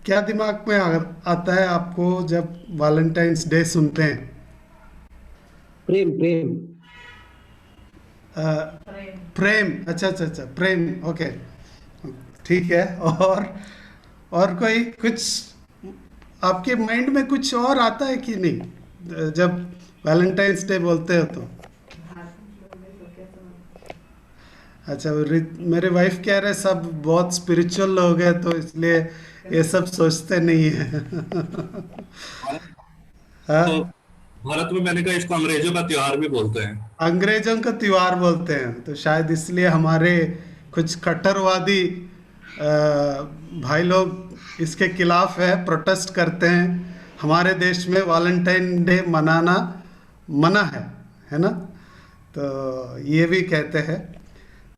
क्या दिमाग में आता है आपको जब वैलेंटाइंस डे सुनते हैं? प्रेम प्रेम। अ, प्रेम, अच्छा अच्छा अच्छा, प्रेम, ओके, ठीक है। और कोई कुछ आपके माइंड में कुछ और आता है कि नहीं जब वैलेंटाइंस डे बोलते हो तो? अच्छा, मेरे वाइफ कह रहे सब बहुत स्पिरिचुअल लोग हैं तो इसलिए ये सब सोचते नहीं है। भारत तो हाँ, भारत में मैंने कहा इसको अंग्रेजों का त्योहार भी बोलते हैं। अंग्रेजों का त्योहार बोलते हैं तो शायद इसलिए हमारे कुछ कट्टरवादी भाई लोग इसके खिलाफ है, प्रोटेस्ट करते हैं। हमारे देश में वैलेंटाइन डे मनाना मना है ना? तो ये भी कहते हैं।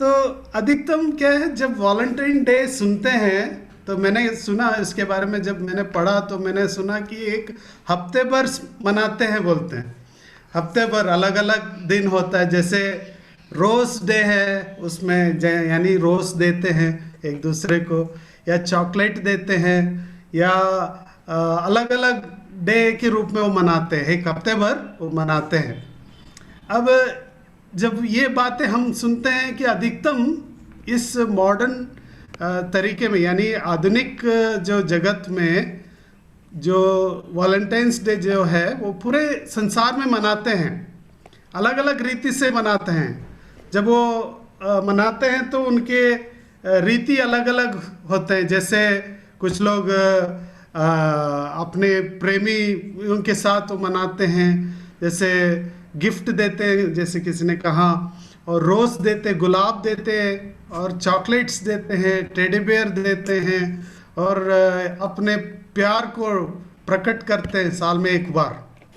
तो अधिकतम क्या है, जब वैलेंटाइन डे सुनते हैं तो मैंने सुना इसके बारे में, जब मैंने पढ़ा तो मैंने सुना कि एक हफ्ते भर मनाते हैं बोलते हैं। हफ्ते भर अलग अलग दिन होता है, जैसे रोज़ डे है उसमें यानी रोज़ देते हैं एक दूसरे को, या चॉकलेट देते हैं, या अलग अलग डे के रूप में वो मनाते हैं, एक हफ्ते भर वो मनाते हैं। अब जब ये बातें हम सुनते हैं कि अधिकतम इस मॉडर्न तरीके में यानी आधुनिक जो जगत में जो वैलेंटाइंस डे जो है वो पूरे संसार में मनाते हैं, अलग अलग रीति से मनाते हैं। जब वो मनाते हैं तो उनके रीति अलग अलग होते हैं। जैसे कुछ लोग अपने प्रेमी उनके साथ वो मनाते हैं, जैसे गिफ्ट देते हैं जैसे किसी ने कहा, और रोज़ देते, गुलाब देते, और चॉकलेट्स देते हैं, टेडी बेयर देते हैं, और अपने प्यार को प्रकट करते हैं साल में एक बार,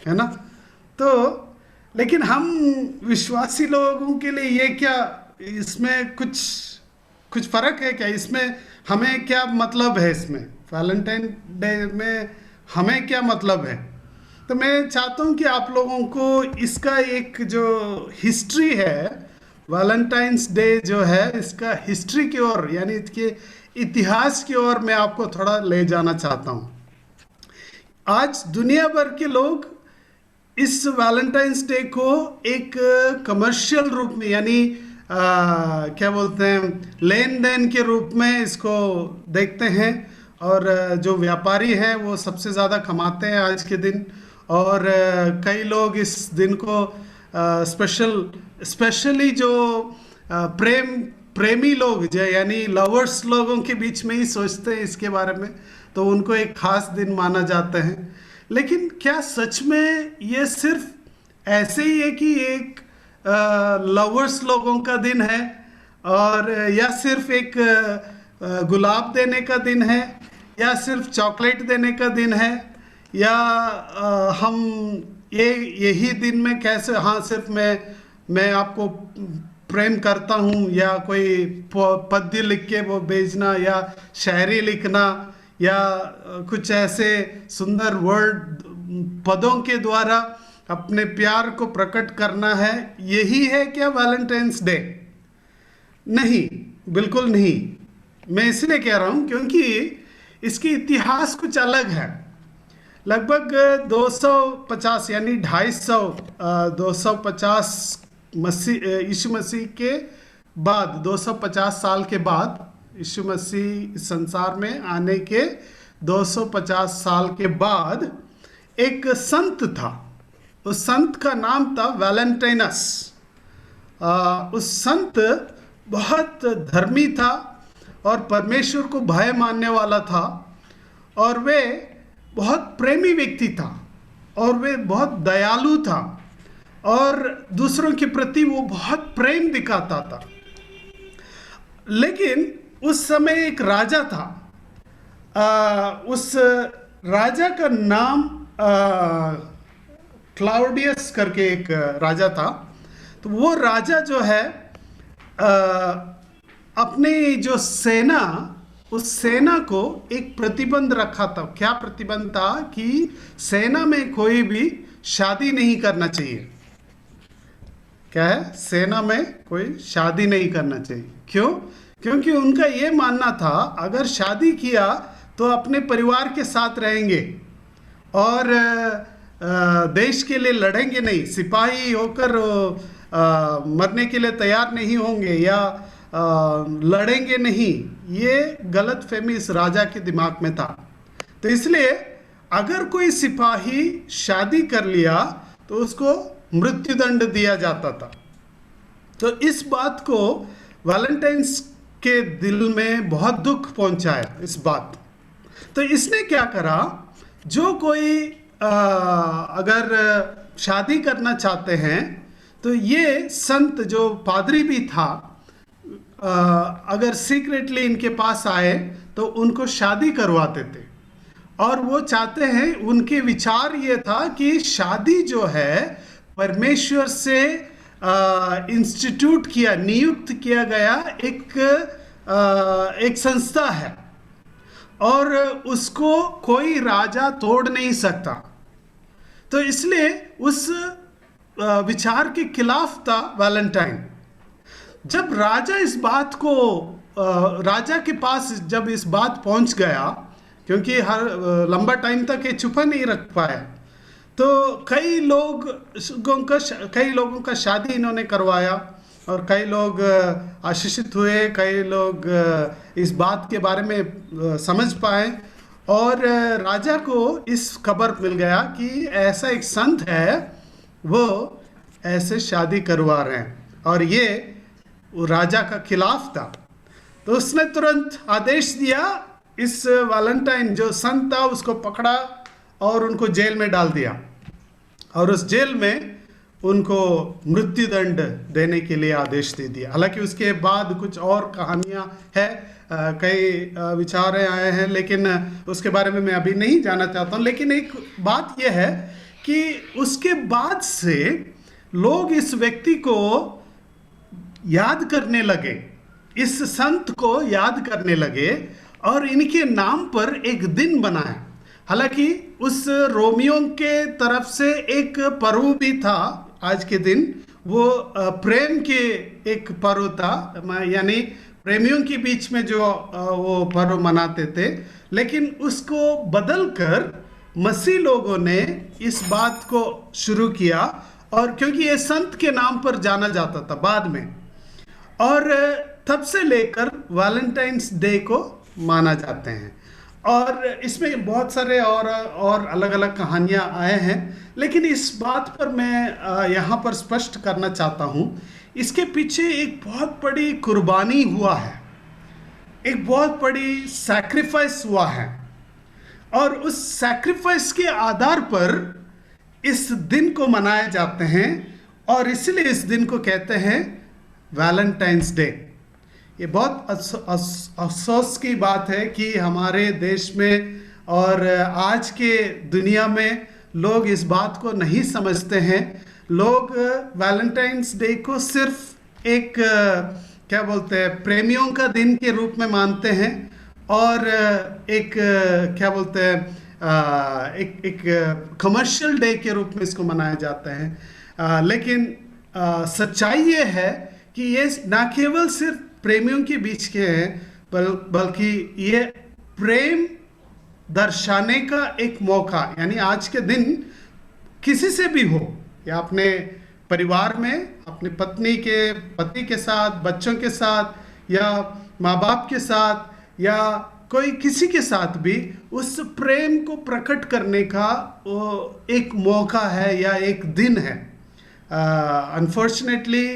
है ना? तो लेकिन हम विश्वासी लोगों के लिए ये क्या, इसमें कुछ कुछ फर्क है क्या? इसमें हमें क्या मतलब है? इसमें वैलेंटाइन डे में हमें क्या मतलब है? तो मैं चाहता हूँ कि आप लोगों को इसका एक जो हिस्ट्री है, वैलेंटाइंस डे जो है, इसका हिस्ट्री की ओर यानी इसके इतिहास की ओर मैं आपको थोड़ा ले जाना चाहता हूँ। आज दुनिया भर के लोग इस वैलेंटाइंस डे को एक कमर्शियल रूप में यानी क्या बोलते हैं, लेन देन के रूप में इसको देखते हैं। और जो व्यापारी हैं वो सबसे ज़्यादा कमाते हैं आज के दिन। और कई लोग इस दिन को स्पेशली जो प्रेमी लोग जो यानी लवर्स लोगों के बीच में ही सोचते हैं इसके बारे में, तो उनको एक खास दिन माना जाता है। लेकिन क्या सच में ये सिर्फ ऐसे ही है कि एक लवर्स लोगों का दिन है, और या सिर्फ एक गुलाब देने का दिन है, या सिर्फ चॉकलेट देने का दिन है, या हम ये यही दिन में कैसे, हाँ सिर्फ मैं आपको प्रेम करता हूँ, या कोई पद्य लिख के वो भेजना, या शायरी लिखना, या कुछ ऐसे सुंदर वर्ड पदों के द्वारा अपने प्यार को प्रकट करना है, यही है क्या वैलेंटाइंस डे? नहीं, बिल्कुल नहीं। मैं इसलिए कह रहा हूँ क्योंकि इसकी इतिहास कुछ अलग है। लगभग 250 यानी 250 यीशु मसीह के बाद, 250 साल के बाद, यीशु मसीह इस संसार में आने के 250 साल के बाद एक संत था। उस संत का नाम था वैलेंटाइनस। उस संत बहुत धर्मी था और परमेश्वर को भय मानने वाला था, और वे बहुत प्रेमी व्यक्ति था, और वे बहुत दयालु था, और दूसरों के प्रति वो बहुत प्रेम दिखाता था। लेकिन उस समय एक राजा था। उस राजा का नाम क्लाउडियस करके एक राजा था। तो वो राजा जो है अपनी जो सेना, उस सेना को एक प्रतिबंध रखा था। क्या प्रतिबंध था? कि सेना में कोई भी शादी नहीं करना चाहिए। क्या है? सेना में कोई शादी नहीं करना चाहिए। क्यों? क्योंकि उनका ये मानना था अगर शादी किया तो अपने परिवार के साथ रहेंगे और देश के लिए लड़ेंगे नहीं, सिपाही होकर मरने के लिए तैयार नहीं होंगे या लड़ेंगे नहीं, ये गलत फहमी इस राजा के दिमाग में था। तो इसलिए अगर कोई सिपाही शादी कर लिया तो उसको मृत्युदंड दिया जाता था। तो इस बात को वैलेंटाइंस के दिल में बहुत दुख पहुंचा है इस बात। तो इसने क्या करा, जो कोई अगर शादी करना चाहते हैं तो ये संत जो पादरी भी था, अगर सीक्रेटली इनके पास आए तो उनको शादी करवाते थे। और वो चाहते हैं, उनके विचार ये था कि शादी जो है परमेश्वर से इंस्टीट्यूट किया, नियुक्त किया गया एक संस्था है और उसको कोई राजा तोड़ नहीं सकता। तो इसलिए उस विचार के खिलाफ था वैलेंटाइन। जब राजा इस बात को राजा के पास जब इस बात पहुंच गया, क्योंकि हर लंबा टाइम तक ये छुपा नहीं रख पाया, तो कई लोगों का शादी इन्होंने करवाया और कई लोग आशीषित हुए, कई लोग इस बात के बारे में समझ पाए और राजा को इस खबर मिल गया कि ऐसा एक संत है, वो ऐसे शादी करवा रहे हैं और ये राजा का खिलाफ था। तो उसने तुरंत आदेश दिया, इस वैलेंटाइन जो संत था उसको पकड़ा और उनको जेल में डाल दिया और उस जेल में उनको मृत्युदंड देने के लिए आदेश दे दिया। हालांकि उसके बाद कुछ और कहानियां हैं, कई विचार आए हैं, लेकिन उसके बारे में मैं अभी नहीं जानना चाहता हूं। लेकिन एक बात यह है कि उसके बाद से लोग इस व्यक्ति को याद करने लगे, इस संत को याद करने लगे और इनके नाम पर एक दिन बनाए। हालांकि उस रोमियो के तरफ से एक पर्व भी था आज के दिन, वो प्रेम के एक पर्व था, यानी प्रेमियों के बीच में जो वो पर्व मनाते थे। लेकिन उसको बदलकर मसीह लोगों ने इस बात को शुरू किया और क्योंकि ये संत के नाम पर जाना जाता था बाद में, और तब से लेकर वैलेंटाइंस डे को माना जाते हैं। और इसमें बहुत सारे और अलग अलग कहानियां आए हैं, लेकिन इस बात पर मैं यहाँ पर स्पष्ट करना चाहता हूँ, इसके पीछे एक बहुत बड़ी कुर्बानी हुआ है, एक बहुत बड़ी सैक्रिफाइस हुआ है और उस सैक्रिफाइस के आधार पर इस दिन को मनाए जाते हैं और इसलिए इस दिन को कहते हैं वैलेंटाइंस डे। ये बहुत अफसोस की बात है कि हमारे देश में और आज के दुनिया में लोग इस बात को नहीं समझते हैं। लोग वैलेंटाइंस डे को सिर्फ एक क्या बोलते हैं, प्रेमियों का दिन के रूप में मानते हैं और एक क्या बोलते हैं, एक कमर्शियल डे के रूप में इसको मनाया जाता है। लेकिन सच्चाई ये है कि ये ना केवल सिर्फ प्रेमियों के बीच के हैं, बल्कि ये प्रेम दर्शाने का एक मौका, यानी आज के दिन किसी से भी हो, या अपने परिवार में अपनी पत्नी के पति के साथ, बच्चों के साथ, या माँ बाप के साथ, या कोई किसी के साथ भी, उस प्रेम को प्रकट करने का एक मौका है या एक दिन है। अनफॉर्चुनेटली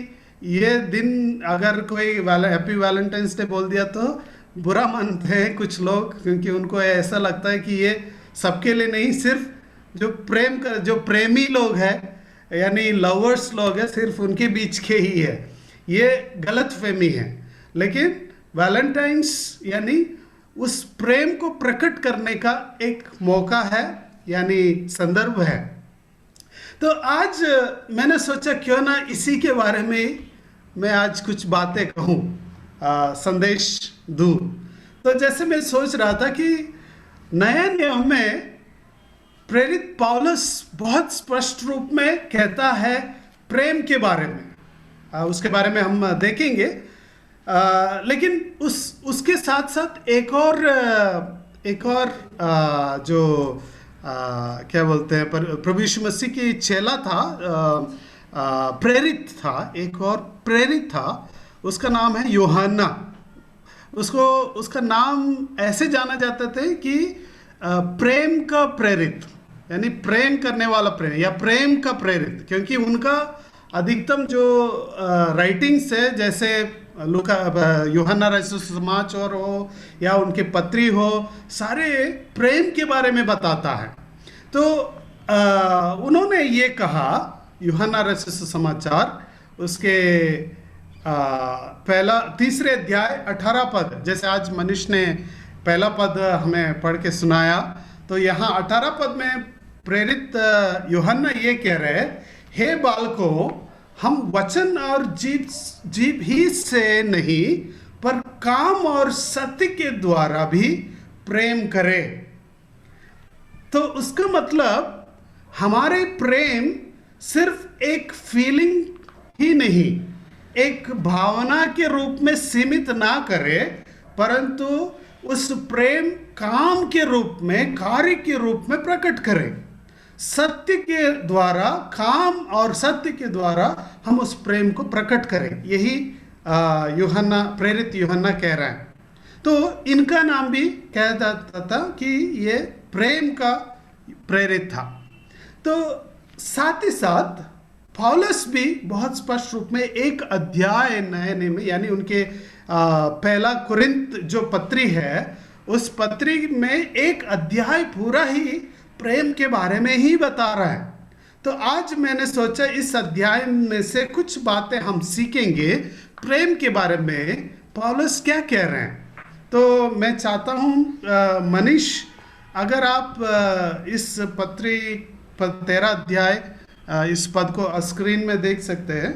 ये दिन अगर कोई हैप्पी वैलेंटाइंस डे बोल दिया तो बुरा मानते हैं कुछ लोग, क्योंकि उनको ऐसा लगता है कि ये सबके लिए नहीं, सिर्फ जो प्रेमी लोग हैं यानी लवर्स लोग हैं, सिर्फ उनके बीच के ही है। ये गलत फहमी है। लेकिन वैलेंटाइंस यानी उस प्रेम को प्रकट करने का एक मौका है, यानी संदर्भ है। तो आज मैंने सोचा क्यों ना इसी के बारे में मैं आज कुछ बातें कहूँ, संदेश दूँ। तो जैसे मैं सोच रहा था कि नए नियम में प्रेरित पौलुस बहुत स्पष्ट रूप में कहता है प्रेम के बारे में, उसके बारे में हम देखेंगे। लेकिन उसके साथ साथ एक और एक और जो क्या बोलते हैं, प्रभु यीशु मसीह की चेला था, प्रेरित था, एक और प्रेरित था, उसका नाम है यूहन्ना। उसको उसका नाम ऐसे जाना जाता था कि प्रेम का प्रेरित, यानी प्रेम करने वाला प्रेम या प्रेम का प्रेरित, क्योंकि उनका अधिकतम जो राइटिंग्स है, जैसे लूका, यूहन्ना रचित सुसमाचार हो या उनके पत्री हो, सारे प्रेम के बारे में बताता है। तो उन्होंने ये कहा, यूहन्ना रचित सुसमाचार उसके पहला 3 अध्याय 18 पद, जैसे आज मनीष ने पहला पद हमें पढ़ के सुनाया, तो यहाँ 18 पद में प्रेरित यूहन्ना ये कह रहे हैं, हे बालकों, हम वचन और जीव ही से नहीं पर काम और सत्य के द्वारा भी प्रेम करें। तो उसका मतलब हमारे प्रेम सिर्फ एक फीलिंग ही नहीं, एक भावना के रूप में सीमित ना करे, परंतु उस प्रेम काम के रूप में, कार्य के रूप में प्रकट करें। सत्य के द्वारा, काम और सत्य के द्वारा हम उस प्रेम को प्रकट करें। यही यूहन्ना, प्रेरित यूहन्ना कह रहे हैं। तो इनका नाम भी कहा जाता था कि ये प्रेम का प्रेरित था। तो साथ ही साथ पौलुस भी बहुत स्पष्ट रूप में एक अध्याय नए में, यानी उनके पहला कुरिन्थ जो पत्री है, उस पत्री में एक अध्याय पूरा ही प्रेम के बारे में ही बता रहा है। तो आज मैंने सोचा इस अध्याय में से कुछ बातें हम सीखेंगे प्रेम के बारे में, पौलुस क्या कह रहे हैं। तो मैं चाहता हूँ मनीष, अगर आप इस पत्री 13 अध्याय इस पद को स्क्रीन में देख सकते हैं,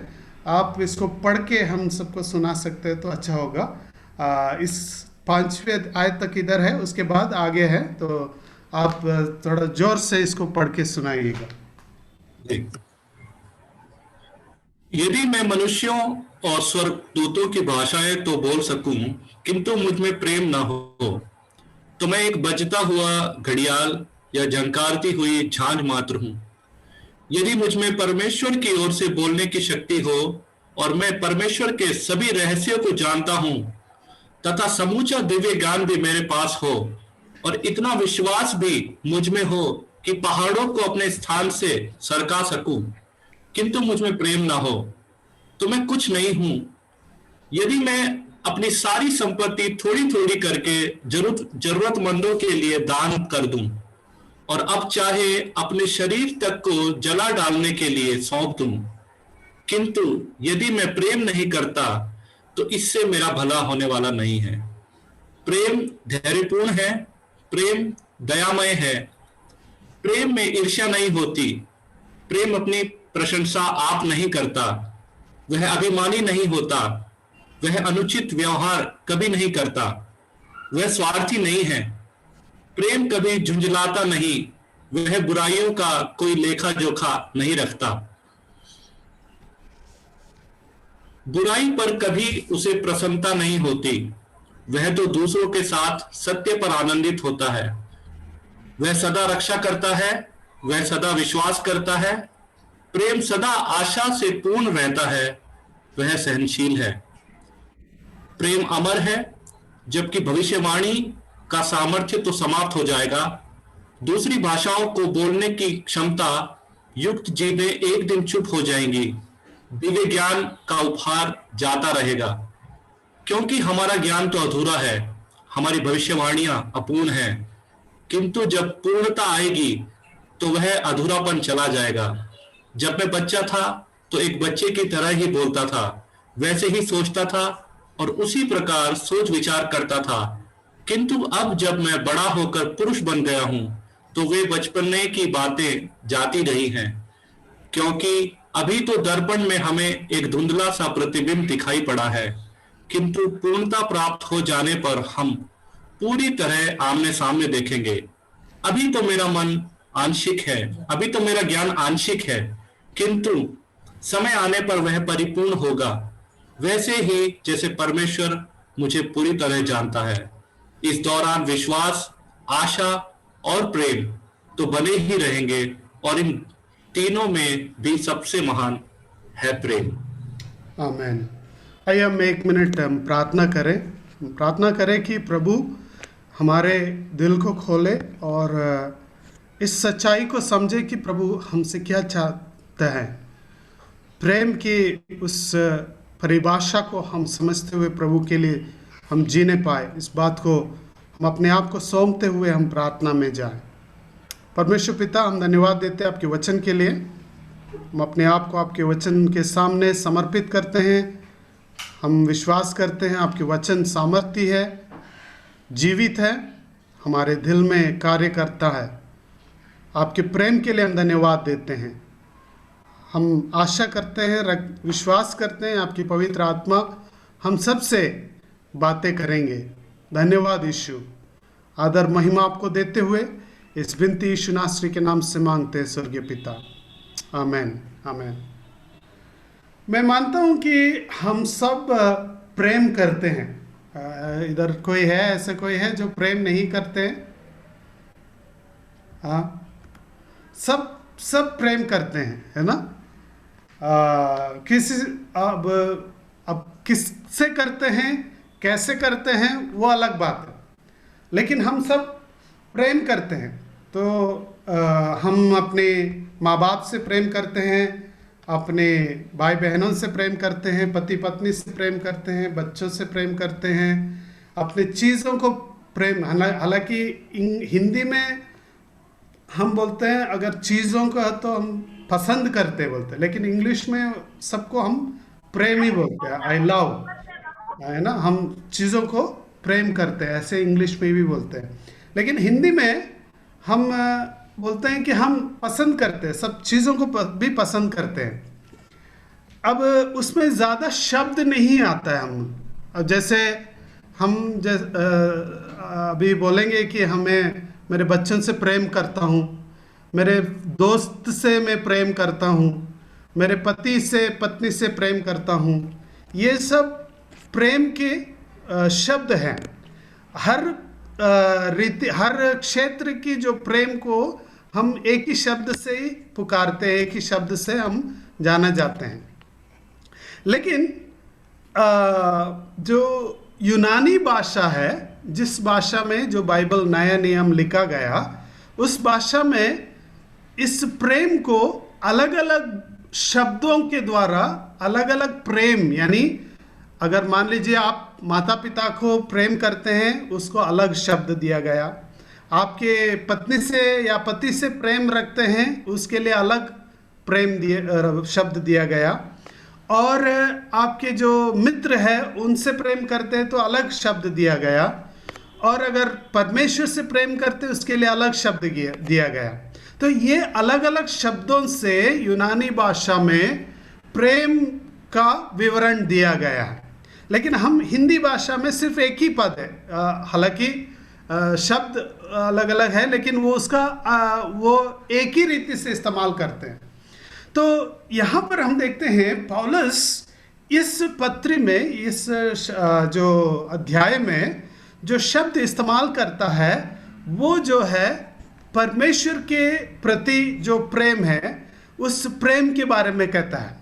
आप इसको पढ़ के हम सबको सुना सकते हैं तो अच्छा होगा। इस 5वें आयत तक इधर है, उसके बाद आगे है, तो आप थोड़ा जोर से इसको पढ़ के सुनाइएगा। यदि मैं मनुष्यों और स्वर्गदूतों की भाषाएं तो बोल सकूं, किंतु मुझ में प्रेम ना हो, तो मैं एक बजता हुआ घड़ियाल या झंकारती हुई झांझ मात्र हूं। यदि मुझ में परमेश्वर की ओर से बोलने की शक्ति हो और मैं परमेश्वर के सभी रहस्यों को जानता हूं तथा समूचा दिव्य ज्ञान भी मेरे पास हो और इतना विश्वास भी मुझ में हो कि पहाड़ों को अपने स्थान से सरका सकूं, किंतु मुझ में प्रेम ना हो तो मैं कुछ नहीं हूं। यदि मैं अपनी सारी संपत्ति थोड़ी थोड़ी करके जरूरतमंदों के लिए दान कर दूं और अब चाहे अपने शरीर तक को जला डालने के लिए सौंप दूं, किंतु यदि मैं प्रेम नहीं करता तो इससे मेरा भला होने वाला नहीं है। प्रेम धैर्यपूर्ण है, प्रेम दयामय है, प्रेम में ईर्ष्या नहीं होती, प्रेम अपनी प्रशंसा आप नहीं करता, वह अभिमानी नहीं होता, वह अनुचित व्यवहार कभी नहीं करता, वह स्वार्थी नहीं है, प्रेम कभी झुंझलाता नहीं, वह बुराइयों का कोई लेखा जोखा नहीं रखता, बुराई पर कभी उसे प्रसन्नता नहीं होती, वह तो दूसरों के साथ सत्य पर आनंदित होता है, वह सदा रक्षा करता है, वह सदा विश्वास करता है, प्रेम सदा आशा से पूर्ण रहता है, वह सहनशील है। प्रेम अमर है, जबकि भविष्यवाणी का सामर्थ्य तो समाप्त हो जाएगा, दूसरी भाषाओं को बोलने की क्षमता युक्त जीभें एक दिन चुप हो जाएंगी, दिव्य ज्ञान का उपहार जाता रहेगा, क्योंकि हमारा ज्ञान तो अधूरा है, हमारी भविष्यवाणियां अपूर्ण हैं, किंतु जब पूर्णता आएगी तो वह अधूरापन चला जाएगा। जब मैं बच्चा था तो एक बच्चे की तरह ही बोलता था, वैसे ही सोचता था और उसी प्रकार सोच विचार करता था, किंतु अब जब मैं बड़ा होकर पुरुष बन गया हूं तो वे बचपने की बातें जाती रही हैं, क्योंकि अभी तो दर्पण में हमें एक धुंधला सा प्रतिबिंब दिखाई पड़ा है, किंतु पूर्णता प्राप्त हो जाने पर हम पूरी तरह आमने सामने देखेंगे। अभी तो मेरा मन आंशिक है, अभी तो मेरा ज्ञान आंशिक है, किंतु समय आने पर वह परिपूर्ण होगा, वैसे ही जैसे परमेश्वर मुझे पूरी तरह जानता है। इस दौरान विश्वास, आशा और प्रेम तो बने ही रहेंगे, और इन तीनों में भी सबसे महान है प्रेम। आमेन। आइए हम 1 मिनट हम प्रार्थना करें कि प्रभु हमारे दिल को खोले और इस सच्चाई को समझे कि प्रभु हमसे क्या चाहते हैं। प्रेम की उस परिभाषा को हम समझते हुए प्रभु के लिए हम जीने पाए, इस बात को हम अपने आप को सौंपते हुए हम प्रार्थना में जाएं। परमेश्वर पिता, हम धन्यवाद देते हैं आपके वचन के लिए। हम अपने आप को आपके वचन के सामने समर्पित करते हैं। हम विश्वास करते हैं आपके वचन सामर्थ्य है, जीवित है, हमारे दिल में कार्य करता है। आपके प्रेम के लिए हम धन्यवाद देते हैं। हम आशा करते हैं, विश्वास करते हैं आपकी पवित्र आत्मा हम सब से बातें करेंगे। धन्यवाद यीशु। आदर महिमा आपको देते हुए इस विनती यीशु नासरी के नाम से मांगते हैं स्वर्गीय पिता। आमेन, आमेन। मैं मानता हूं कि हम सब प्रेम करते हैं। इधर कोई है, ऐसा कोई है जो प्रेम नहीं करते हैं? हाँ, सब प्रेम करते हैं, है ना? अब किससे करते हैं, कैसे करते हैं, वो अलग बात है, लेकिन हम सब प्रेम करते हैं। तो हम अपने माँ बाप से प्रेम करते हैं, अपने भाई बहनों से प्रेम करते हैं, पति पत्नी से प्रेम करते हैं, बच्चों से प्रेम करते हैं, अपने चीज़ों को प्रेम। हालांकि हिंदी में हम बोलते हैं अगर चीज़ों को तो हम पसंद करते बोलते हैं, लेकिन इंग्लिश में सबको हम प्रेम ही बोलते हैं, आई लव, है ना? हम चीज़ों को प्रेम करते हैं, ऐसे इंग्लिश में भी बोलते हैं। लेकिन हिंदी में हम बोलते हैं कि हम पसंद करते हैं, सब चीज़ों को भी पसंद करते हैं। अब उसमें ज़्यादा शब्द नहीं आता है। अब जैसे हम अभी बोलेंगे कि हमें मेरे बच्चों से प्रेम करता हूँ, मेरे दोस्त से मैं प्रेम करता हूँ, मेरे पति से पत्नी से प्रेम करता हूँ, ये सब प्रेम के शब्द हैं। हर क्षेत्र की जो प्रेम को हम एक ही शब्द से ही पुकारते हैं, एक ही शब्द से हम जाना जाते हैं। लेकिन जो यूनानी भाषा है, जिस भाषा में जो बाइबल नया नियम लिखा गया, उस भाषा में इस प्रेम को अलग अलग शब्दों के द्वारा अलग अलग प्रेम, यानी अगर मान लीजिए आप माता पिता को प्रेम करते हैं, उसको अलग शब्द दिया गया। आपके पत्नी से या पति से प्रेम रखते हैं, उसके लिए अलग प्रेम शब्द दिया गया। और आपके जो मित्र है उनसे प्रेम करते हैं तो अलग शब्द दिया गया। और अगर परमेश्वर से प्रेम करते हैं उसके लिए अलग शब्द दिया गया। तो ये अलग अलग शब्दों से यूनानी भाषा में प्रेम का विवरण दिया गया है। लेकिन हम हिंदी भाषा में सिर्फ एक ही पद है, हालांकि शब्द अलग अलग है, लेकिन वो उसका वो एक ही रीति से इस्तेमाल करते हैं। तो यहाँ पर हम देखते हैं पौलुस इस पत्री में, इस जो अध्याय में जो शब्द इस्तेमाल करता है, वो जो है परमेश्वर के प्रति जो प्रेम है, उस प्रेम के बारे में कहता है।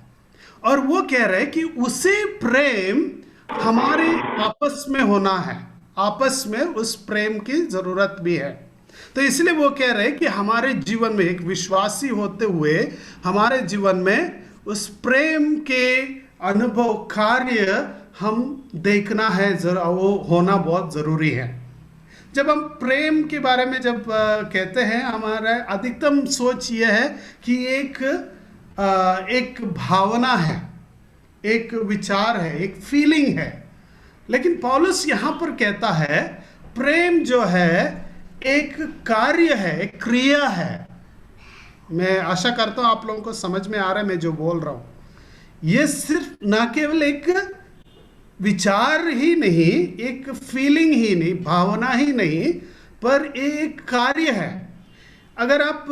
और वो कह रहे हैं कि उसे प्रेम हमारे आपस में होना है, आपस में उस प्रेम की जरूरत भी है। तो इसलिए वो कह रहे हैं कि हमारे जीवन में, एक विश्वासी होते हुए हमारे जीवन में उस प्रेम के अनुभव कार्य हम देखना है, वो होना बहुत ज़रूरी है। जब हम प्रेम के बारे में जब कहते हैं, हमारा अधिकतम सोच यह है कि एक भावना है, एक विचार है, एक फीलिंग है। लेकिन पौलुस यहाँ पर कहता है प्रेम जो है एक कार्य है, एक क्रिया है। मैं आशा करता हूँ आप लोगों को समझ में आ रहा है मैं जो बोल रहा हूँ। ये सिर्फ ना केवल एक विचार ही नहीं, एक फीलिंग ही नहीं, भावना ही नहीं, पर एक कार्य है। अगर आप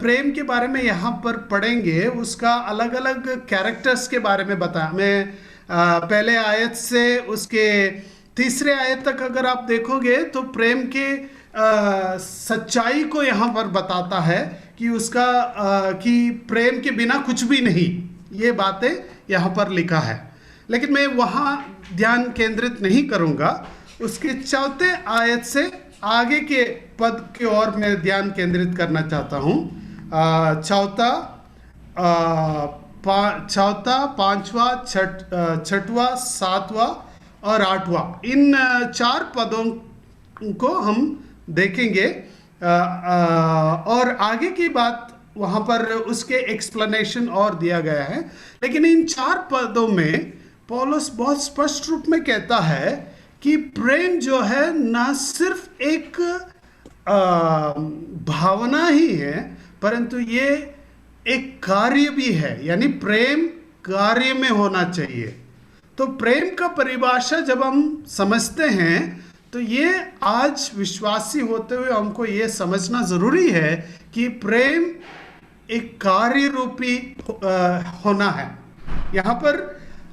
प्रेम के बारे में यहाँ पर पढ़ेंगे, उसका अलग अलग कैरेक्टर्स के बारे में बताया। मैं पहले आयत से उसके तीसरे आयत तक अगर आप देखोगे तो प्रेम के सच्चाई को यहाँ पर बताता है कि उसका कि प्रेम के बिना कुछ भी नहीं, ये बातें यहाँ पर लिखा है। लेकिन मैं वहाँ ध्यान केंद्रित नहीं करूँगा, उसके चौथे आयत से आगे के पद की ओर मैं ध्यान केंद्रित करना चाहता हूँ। चौथा, पांचवा, छठवा, सातवां और आठवां, इन 4 पदों को हम देखेंगे और आगे की बात वहाँ पर उसके एक्सप्लेनेशन और दिया गया है। लेकिन इन 4 पदों में पौलुस बहुत स्पष्ट रूप में कहता है कि प्रेम जो है ना सिर्फ एक भावना ही है, परंतु ये एक कार्य भी है, यानी प्रेम कार्य में होना चाहिए। तो प्रेम का परिभाषा जब हम समझते हैं तो ये आज विश्वासी होते हुए हमको ये समझना ज़रूरी है कि प्रेम एक कार्य रूपी होना है। यहाँ पर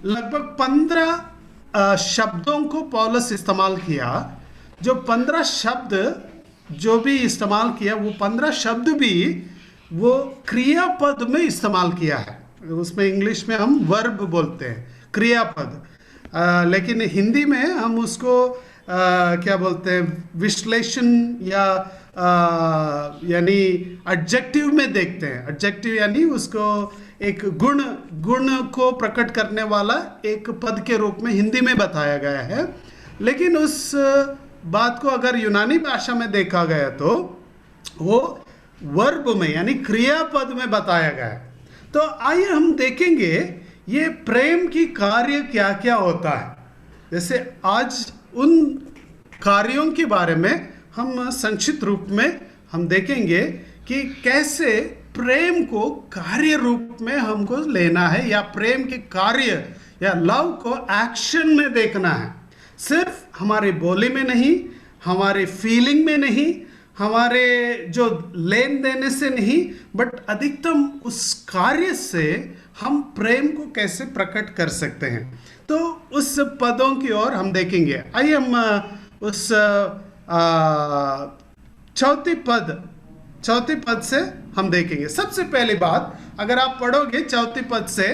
लगभग 15 शब्दों को पौलुस इस्तेमाल किया। जो 15 शब्द जो भी इस्तेमाल किया, वो 15 शब्द भी वो क्रियापद में इस्तेमाल किया है। उसमें इंग्लिश में हम वर्ब बोलते हैं, क्रियापद, लेकिन हिंदी में हम उसको क्या बोलते हैं, विश्लेषण या यानी एडजेक्टिव में देखते हैं। एडजेक्टिव यानी उसको एक गुण को प्रकट करने वाला एक पद के रूप में हिंदी में बताया गया है। लेकिन उस बात को अगर यूनानी भाषा में देखा गया तो वो वर्ब में यानी क्रियापद में बताया गया है। तो आइए हम देखेंगे ये प्रेम की कार्य क्या क्या होता है। जैसे आज उन कार्यों के बारे में हम संक्षिप्त रूप में हम देखेंगे कि कैसे प्रेम को कार्य रूप में हमको लेना है, या प्रेम के कार्य या लव को एक्शन में देखना है। सिर्फ हमारे बोली में नहीं, हमारे फीलिंग में नहीं, हमारे जो लेन देने से नहीं, बट अधिकतम उस कार्य से हम प्रेम को कैसे प्रकट कर सकते हैं। तो उस पदों की ओर हम देखेंगे। आइए हम उस चौथी पद से हम देखेंगे। सबसे पहली बात, अगर आप पढ़ोगे चौथी पद से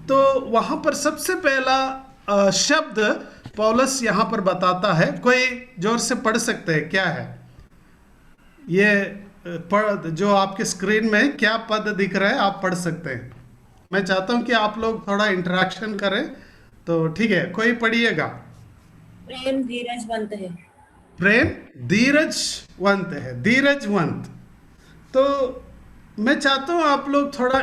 तो वहाँ पर सबसे पहला शब्द पौलुस यहाँ पर बताता है। कोई जोर से पढ़ सकते हैं, क्या है ये पढ़, जो आपके स्क्रीन में क्या पद दिख रहा है आप पढ़ सकते हैं। मैं चाहता हूँ कि आप लोग थोड़ा इंटरेक्शन करें, तो ठीक है, कोई पढ़िएगा। प्रेम धीरजवंत है। प्रेम धीरजवंत है, धीरजवंत। तो मैं चाहता हूँ आप लोग थोड़ा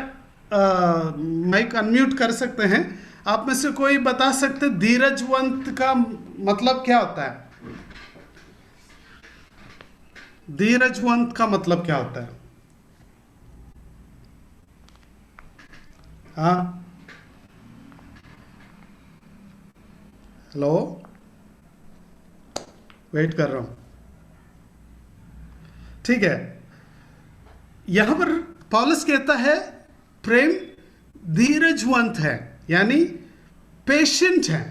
माइक अनम्यूट कर सकते हैं। आप में से कोई बता सकते धीरजवंत का मतलब क्या होता है? धीरजवंत का मतलब क्या होता है? हाँ, हेलो, वेट कर रहा हूं। ठीक है, यहां पर पौलुस कहता है प्रेम धीरजवंत है, यानी पेशेंट है।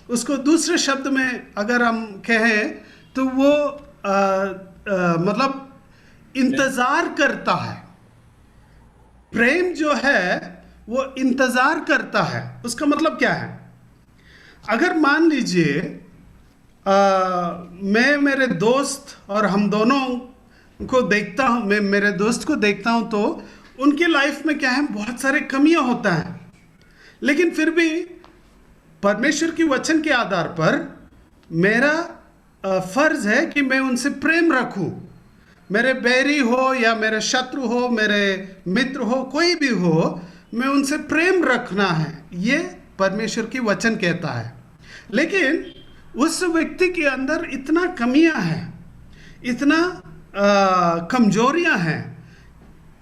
उसको दूसरे शब्द में अगर हम कहें तो वो मतलब इंतजार करता है। प्रेम जो है वो इंतजार करता है। उसका मतलब क्या है? अगर मान लीजिए मैं मेरे दोस्त और हम दोनों को देखता हूँ, मैं मेरे दोस्त को देखता हूँ तो उनके लाइफ में क्या है, बहुत सारे कमियां होता है, लेकिन फिर भी परमेश्वर की वचन के आधार पर मेरा फर्ज है कि मैं उनसे प्रेम रखूं। मेरे बैरी हो या मेरे शत्रु हो, मेरे मित्र हो, कोई भी हो, मैं उनसे प्रेम रखना है, ये परमेश्वर की वचन कहता है। लेकिन उस व्यक्ति के अंदर इतना कमियां हैं, इतना कमजोरियां हैं,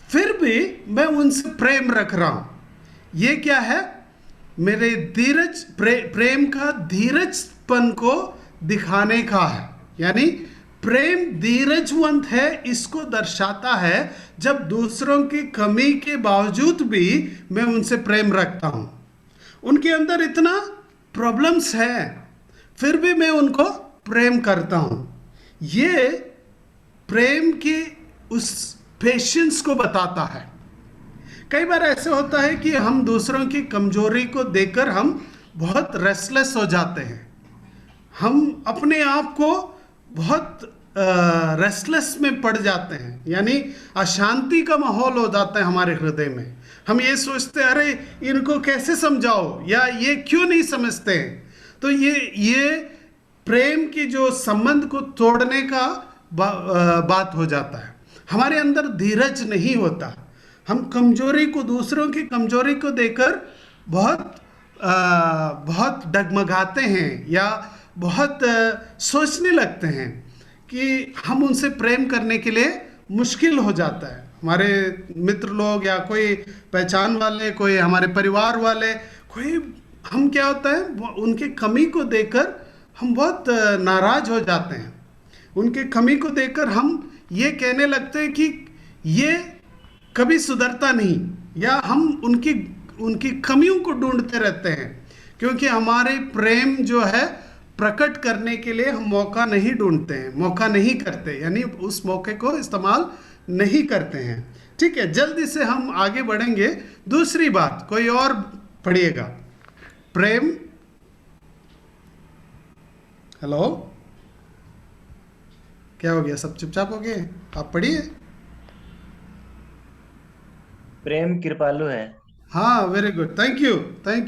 फिर भी मैं उनसे प्रेम रख रहा हूं। ये क्या है? मेरे प्रेम का धीरजपन को दिखाने का है। यानी प्रेम धीरजवंत है, इसको दर्शाता है जब दूसरों की कमी के बावजूद भी मैं उनसे प्रेम रखता हूं। उनके अंदर इतना प्रॉब्लम्स है, फिर भी मैं उनको प्रेम करता हूं। ये प्रेम के उस पेशेंस को बताता है। कई बार ऐसे होता है कि हम दूसरों की कमजोरी को देखकर हम बहुत रेस्टलेस हो जाते हैं, हम अपने आप को बहुत रेस्टलेस में पड़ जाते हैं, यानी अशांति का माहौल हो जाता है हमारे हृदय में। हम ये सोचते हैं अरे इनको कैसे समझाओ, या ये क्यों नहीं समझते हैं। तो ये प्रेम की जो संबंध को तोड़ने का बात हो जाता है। हमारे अंदर धीरज नहीं होता, हम कमजोरी को, दूसरों की कमजोरी को देखकर बहुत डगमगाते हैं या बहुत सोचने लगते हैं कि हम उनसे प्रेम करने के लिए मुश्किल हो जाता है। हमारे मित्र लोग या कोई पहचान वाले, कोई हमारे परिवार वाले, कोई, हम क्या होता है उनके कमी को देखकर हम बहुत नाराज हो जाते हैं। उनके कमी को देखकर हम ये कहने लगते हैं कि ये कभी सुधरता नहीं, या हम उनकी कमियों को ढूंढते रहते हैं, क्योंकि हमारे प्रेम जो है प्रकट करने के लिए हम मौका नहीं ढूंढते हैं, मौका नहीं करते, यानी उस मौके को इस्तेमाल नहीं करते हैं। ठीक है, जल्दी से हम आगे बढ़ेंगे। दूसरी बात, कोई और पढ़िएगा। प्रेम, हेलो, क्या हो गया, सब चुपचाप हो गए? आप पढ़िए। प्रेम कृपालु है। हाँ, वेरी गुड, थैंक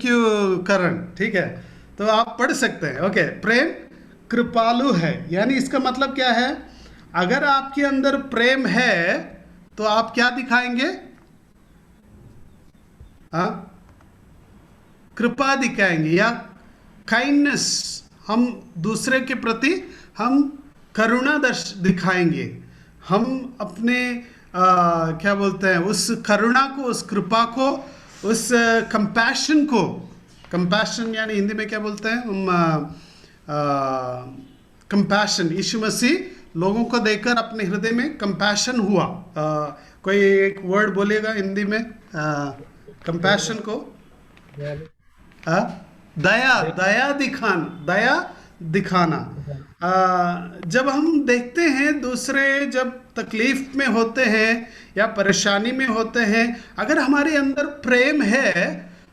यू करण। ठीक है, तो आप पढ़ सकते हैं। ओके, प्रेम कृपालु है, यानी इसका मतलब क्या है? अगर आपके अंदर प्रेम है तो आप क्या दिखाएंगे? हाँ, कृपा दिखाएंगे या काइंडनेस। हम दूसरे के प्रति हम करुणा दिखाएंगे। हम अपने क्या बोलते हैं, उस करुणा को, उस कृपा को, उस कंपैशन को, कंपैशन यानी हिंदी में क्या बोलते हैं हम, कंपैशन। यीशु मसीह लोगों को देखकर अपने हृदय में कंपैशन हुआ। कोई एक वर्ड बोलेगा हिंदी में कंपैशन को? दया दिखाना। जब हम देखते हैं दूसरे जब तकलीफ में होते हैं या परेशानी में होते हैं, अगर हमारे अंदर प्रेम है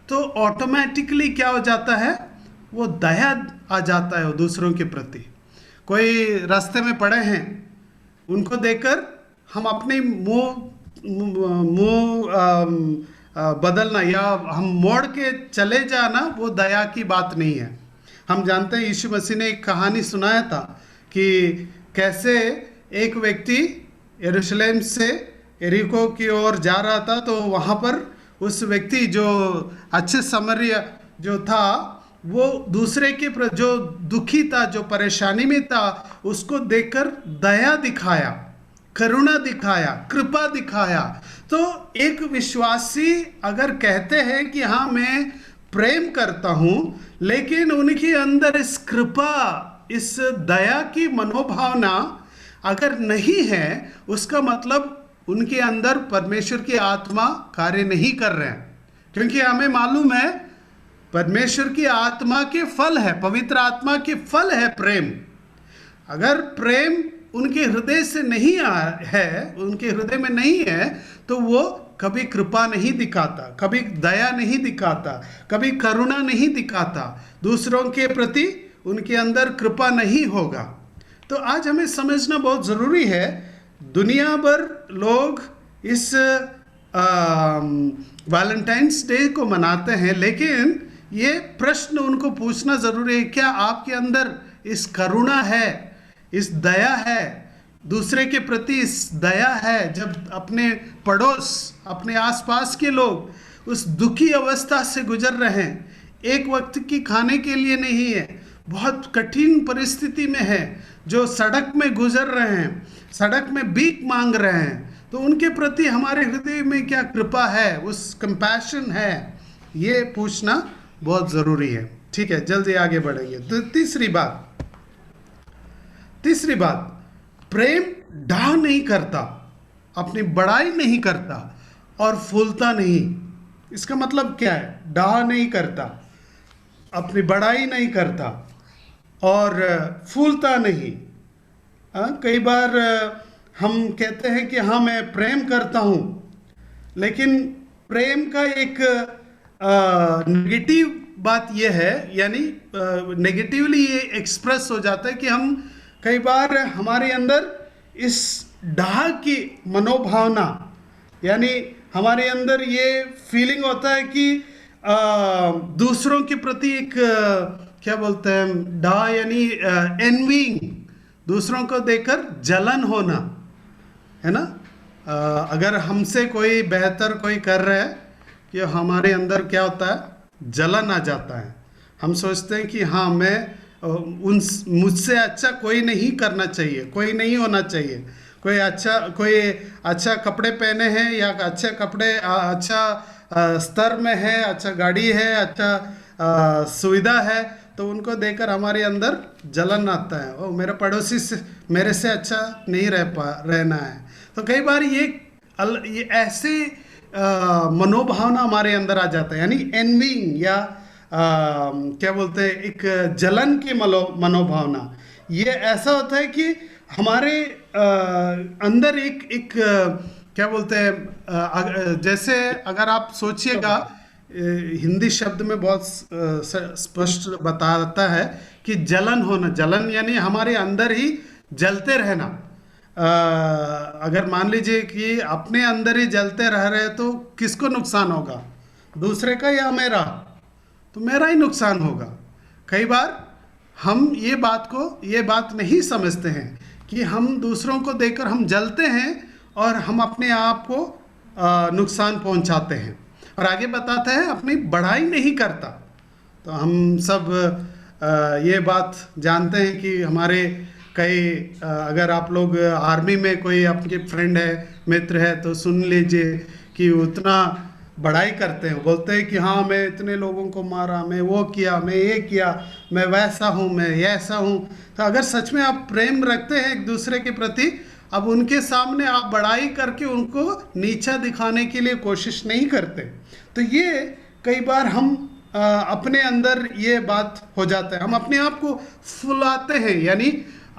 तो ऑटोमेटिकली क्या हो जाता है, वो दया आ जाता है दूसरों के प्रति। कोई रास्ते में पड़े हैं, उनको देखकर हम अपने मुंह बदलना या हम मोड़ के चले जाना, वो दया की बात नहीं है। हम जानते हैं यीशु मसीह ने एक कहानी सुनाया था कि कैसे एक व्यक्ति यरूशलेम से यरीको की ओर जा रहा था, तो वहाँ पर उस व्यक्ति जो अच्छे सामरिया जो था, वो दूसरे के जो दुखी था, जो परेशानी में था, उसको देखकर दया दिखाया, करुणा दिखाया, कृपा दिखाया। तो एक विश्वासी अगर कहते हैं कि हाँ मैं प्रेम करता हूँ, लेकिन उनके अंदर इस कृपा, इस दया की मनोभावना अगर नहीं है, उसका मतलब उनके अंदर परमेश्वर की आत्मा कार्य नहीं कर रहे हैं। क्योंकि हमें मालूम है परमेश्वर की आत्मा के फल है, पवित्र आत्मा के फल है प्रेम। अगर प्रेम उनके हृदय से नहीं है, उनके हृदय में नहीं है, तो वो कभी कृपा नहीं दिखाता, कभी दया नहीं दिखाता, कभी करुणा नहीं दिखाता, दूसरों के प्रति उनके अंदर कृपा नहीं होगा। तो आज हमें समझना बहुत ज़रूरी है। दुनिया भर लोग इस वैलेंटाइंस डे को मनाते हैं, लेकिन ये प्रश्न उनको पूछना ज़रूरी है, क्या आपके अंदर इस करुणा है, इस दया है, दूसरे के प्रति इस दया है? जब अपने पड़ोस, अपने आसपास के लोग उस दुखी अवस्था से गुजर रहे हैं, एक वक्त की खाने के लिए नहीं है, बहुत कठिन परिस्थिति में है, जो सड़क में गुजर रहे हैं, सड़क में भीख मांग रहे हैं, तो उनके प्रति हमारे हृदय में क्या कृपा है, उस कंपैशन है? ये पूछना बहुत ज़रूरी है। ठीक है, जल्दी आगे बढ़ेंगे। तो तीसरी बात, प्रेम डाह नहीं करता, अपनी बड़ाई नहीं करता और फूलता नहीं। इसका मतलब क्या है? डाह नहीं करता, अपनी बड़ाई नहीं करता और फूलता नहीं। कई बार हम कहते हैं कि हाँ मैं प्रेम करता हूँ, लेकिन प्रेम का एक नेगेटिव बात यह है, यानी नेगेटिवली ये एक्सप्रेस हो जाता है कि हम कई बार हमारे अंदर इस डाह की मनोभावना, यानी हमारे अंदर ये फीलिंग होता है कि दूसरों के प्रति एक क्या बोलते हैं डाह, यानी एनविंग, दूसरों को देखकर जलन होना, है ना। अगर हमसे कोई बेहतर कोई कर रहा है कि हमारे अंदर क्या होता है, जलन आ जाता है। हम सोचते हैं कि हाँ मैं मुझसे अच्छा कोई नहीं करना चाहिए, कोई नहीं होना चाहिए, कोई अच्छा कपड़े पहने हैं या अच्छे कपड़े अच्छा स्तर में है, अच्छा गाड़ी है, अच्छा सुविधा है, तो उनको देखकर हमारे अंदर जलन आता है। ओ मेरा पड़ोसी से मेरे से अच्छा नहीं रहना है। तो कई बार ये ऐसे मनोभावना हमारे अंदर आ जाता है, यानी एनविंग या क्या बोलते हैं एक जलन की मनोभावना। ये ऐसा होता है कि हमारे अंदर एक क्या बोलते हैं, जैसे अगर आप सोचिएगा, हिंदी शब्द में बहुत स्पष्ट बताता है कि जलन होना, जलन यानी हमारे अंदर ही जलते रहना। अगर मान लीजिए कि अपने अंदर ही जलते रह रहे तो किसको नुकसान होगा, दूसरे का या मेरा? तो मेरा ही नुकसान होगा। कई बार हम ये बात नहीं समझते हैं कि हम दूसरों को देखकर हम जलते हैं और हम अपने आप को नुकसान पहुंचाते हैं। और आगे बताता है अपनी बढ़ाई नहीं करता। तो हम सब ये बात जानते हैं कि हमारे कई अगर आप लोग आर्मी में कोई आपके फ्रेंड है, मित्र है, तो सुन लीजिए कि उतना बढ़ाई करते हैं, बोलते हैं कि हाँ मैं इतने लोगों को मारा, मैं वो किया, मैं ये किया, मैं वैसा हूँ, मैं ऐसा हूँ। तो अगर सच में आप प्रेम रखते हैं एक दूसरे के प्रति, अब उनके सामने आप बड़ाई करके उनको नीचा दिखाने के लिए कोशिश नहीं करते। तो ये कई बार हम अपने अंदर ये बात हो जाता है, हम अपने आप को फुलाते हैं, यानी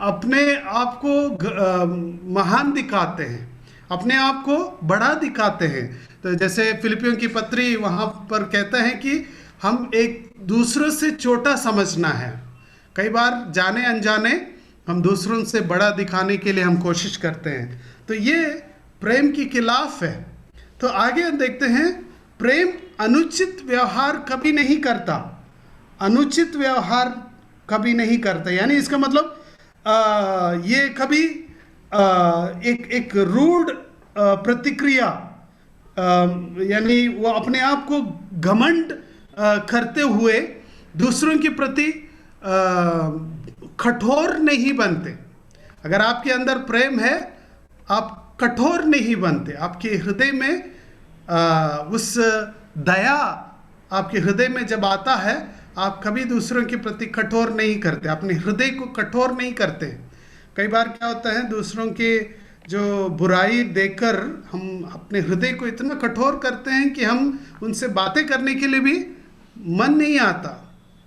अपने आप को महान दिखाते हैं, अपने आप को बड़ा दिखाते हैं। तो जैसे फिलिपियों की पत्री वहाँ पर कहता है कि हम एक दूसरों से छोटा समझना है। कई बार जाने अनजाने हम दूसरों से बड़ा दिखाने के लिए हम कोशिश करते हैं। तो ये प्रेम के खिलाफ है। तो आगे देखते हैं, प्रेम अनुचित व्यवहार कभी नहीं करता। अनुचित व्यवहार कभी नहीं करता, यानी इसका मतलब ये कभी एक रूड प्रतिक्रिया, यानी वो अपने आप को घमंड करते हुए दूसरों के प्रति कठोर नहीं बनते। अगर आपके अंदर प्रेम है, आप कठोर नहीं बनते। आपके हृदय में उस दया आपके हृदय में जब आता है, आप कभी दूसरों के प्रति कठोर नहीं करते, अपने हृदय को कठोर नहीं करते। कई बार क्या होता है, दूसरों के जो बुराई देखकर हम अपने हृदय को इतना कठोर करते हैं कि हम उनसे बातें करने के लिए भी मन नहीं आता।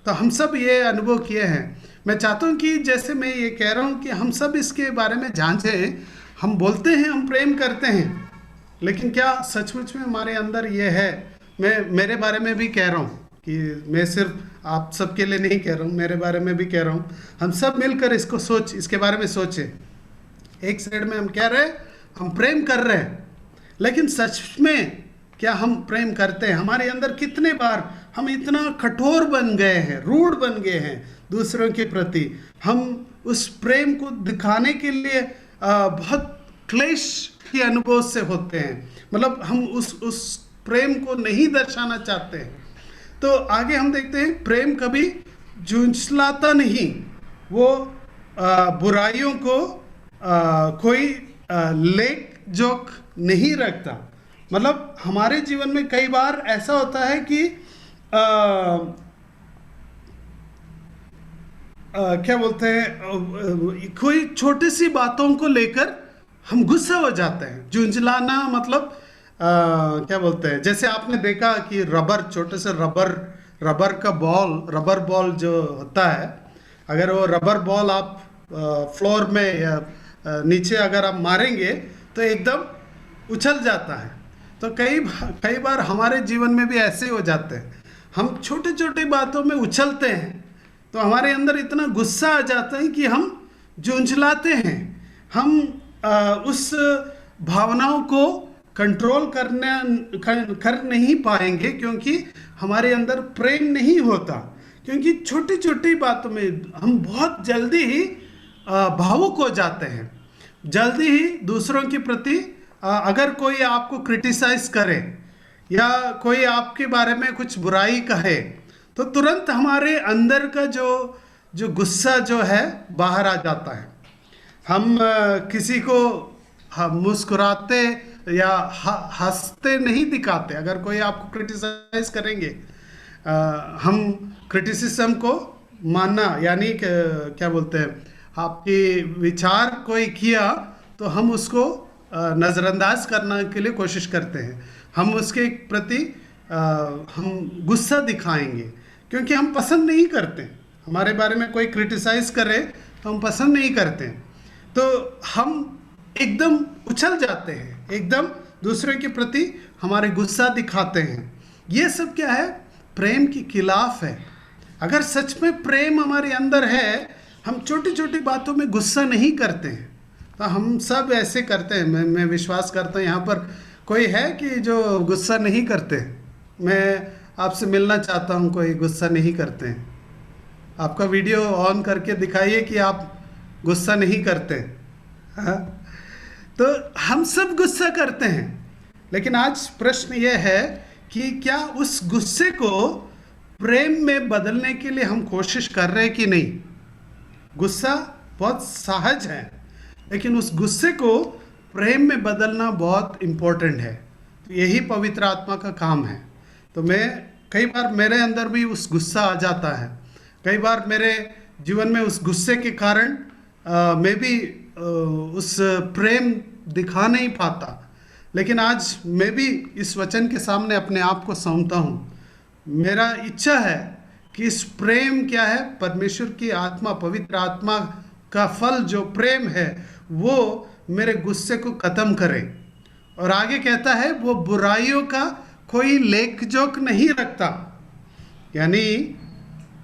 तो हम सब ये अनुभव किए हैं। मैं चाहता हूँ कि जैसे मैं ये कह रहा हूँ कि हम सब इसके बारे में जांचें। हम बोलते हैं हम प्रेम करते हैं, लेकिन क्या सचमुच में हमारे अंदर ये है? मैं मेरे बारे में भी कह रहा हूँ कि मैं सिर्फ आप सबके लिए नहीं कह रहा हूँ, मेरे बारे में भी कह रहा हूँ। हम सब मिलकर इसके बारे में सोचें। एक साइड में हम कह रहे हैं हम प्रेम कर रहे हैं, लेकिन सच में क्या हम प्रेम करते हैं? हमारे अंदर कितने बार हम इतना कठोर बन गए हैं, रूड बन गए हैं दूसरों के प्रति। हम उस प्रेम को दिखाने के लिए बहुत क्लेश के अनुभव से होते हैं, मतलब हम उस प्रेम को नहीं दर्शाना चाहते हैं। तो आगे हम देखते हैं, प्रेम कभी झुंझलाता नहीं, वो बुराइयों को कोई लेक जोक नहीं रखता। मतलब हमारे जीवन में कई बार ऐसा होता है कि क्या बोलते हैं, कोई छोटी सी बातों को लेकर हम गुस्सा हो जाते हैं। झुंझलाना मतलब क्या बोलते हैं, जैसे आपने देखा कि छोटे से रबर बॉल जो होता है, अगर वो रबर बॉल आप फ्लोर में या नीचे अगर आप मारेंगे तो एकदम उछल जाता है। तो कई बार हमारे जीवन में भी ऐसे हो जाते हैं, हम छोटी छोटी बातों में उछलते हैं, तो हमारे अंदर इतना गुस्सा आ जाता है कि हम झुंझलाते हैं, हम उस भावनाओं को कंट्रोल कर नहीं पाएंगे, क्योंकि हमारे अंदर प्रेम नहीं होता। क्योंकि छोटी छोटी बातों में हम बहुत जल्दी ही भावुक हो जाते हैं, जल्दी ही दूसरों के प्रति अगर कोई आपको क्रिटिसाइज करे या कोई आपके बारे में कुछ बुराई कहे तो तुरंत हमारे अंदर का जो गुस्सा जो है बाहर आ जाता है। हम किसी को हम मुस्कुराते या हंसते नहीं दिखाते। अगर कोई आपको क्रिटिसाइज करेंगे, हम क्रिटिसिज्म को मानना, यानी क्या बोलते हैं, आपकी विचार कोई किया तो हम उसको नज़रअंदाज करने के लिए कोशिश करते हैं। हम उसके प्रति हम गुस्सा दिखाएंगे, क्योंकि हम पसंद नहीं करते। हमारे बारे में कोई क्रिटिसाइज करे तो हम पसंद नहीं करते, तो हम एकदम उछल जाते हैं, एकदम दूसरे के प्रति हमारे गुस्सा दिखाते हैं। ये सब क्या है? प्रेम के खिलाफ है। अगर सच में प्रेम हमारे अंदर है, हम छोटी छोटी बातों में गुस्सा नहीं करते हैं। तो हम सब ऐसे करते हैं। मैं विश्वास करता हूँ यहाँ पर कोई है कि जो गुस्सा नहीं करते। मैं आपसे मिलना चाहता हूँ, कोई गुस्सा नहीं करते हैं। आपका वीडियो ऑन करके दिखाइए कि आप गुस्सा नहीं करते। हाँ, तो हम सब गुस्सा करते हैं, लेकिन आज प्रश्न ये है कि क्या उस गुस्से को प्रेम में बदलने के लिए हम कोशिश कर रहे हैं कि नहीं। गुस्सा बहुत सहज है, लेकिन उस गुस्से को प्रेम में बदलना बहुत इम्पोर्टेंट है। तो यही पवित्र आत्मा का काम है। तो कई बार मेरे अंदर भी उस गुस्सा आ जाता है। कई बार मेरे जीवन में उस गुस्से के कारण मैं भी उस प्रेम दिखा नहीं पाता। लेकिन आज मैं भी इस वचन के सामने अपने आप को सौंपता हूँ। मेरा इच्छा है कि इस प्रेम क्या है, परमेश्वर की आत्मा, पवित्र आत्मा का फल जो प्रेम है, वो मेरे गुस्से को ख़त्म करे। और आगे कहता है वो बुराइयों का कोई लेख जोख नहीं रखता। यानी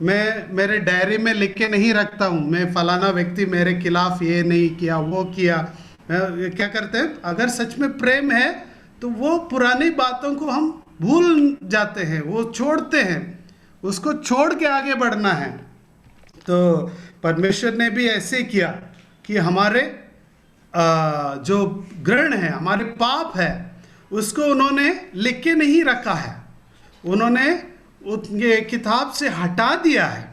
मैं मेरे डायरी में लिख के नहीं रखता हूँ मैं फलाना व्यक्ति मेरे खिलाफ ये नहीं किया, वो किया। क्या करते हैं, अगर सच में प्रेम है तो वो पुरानी बातों को हम भूल जाते हैं, वो छोड़ते हैं, उसको छोड़ के आगे बढ़ना है। तो परमेश्वर ने भी ऐसे किया कि हमारे जो घृण है, हमारे पाप है, उसको उन्होंने लिख के नहीं रखा है। उन्होंने ये किताब से हटा दिया है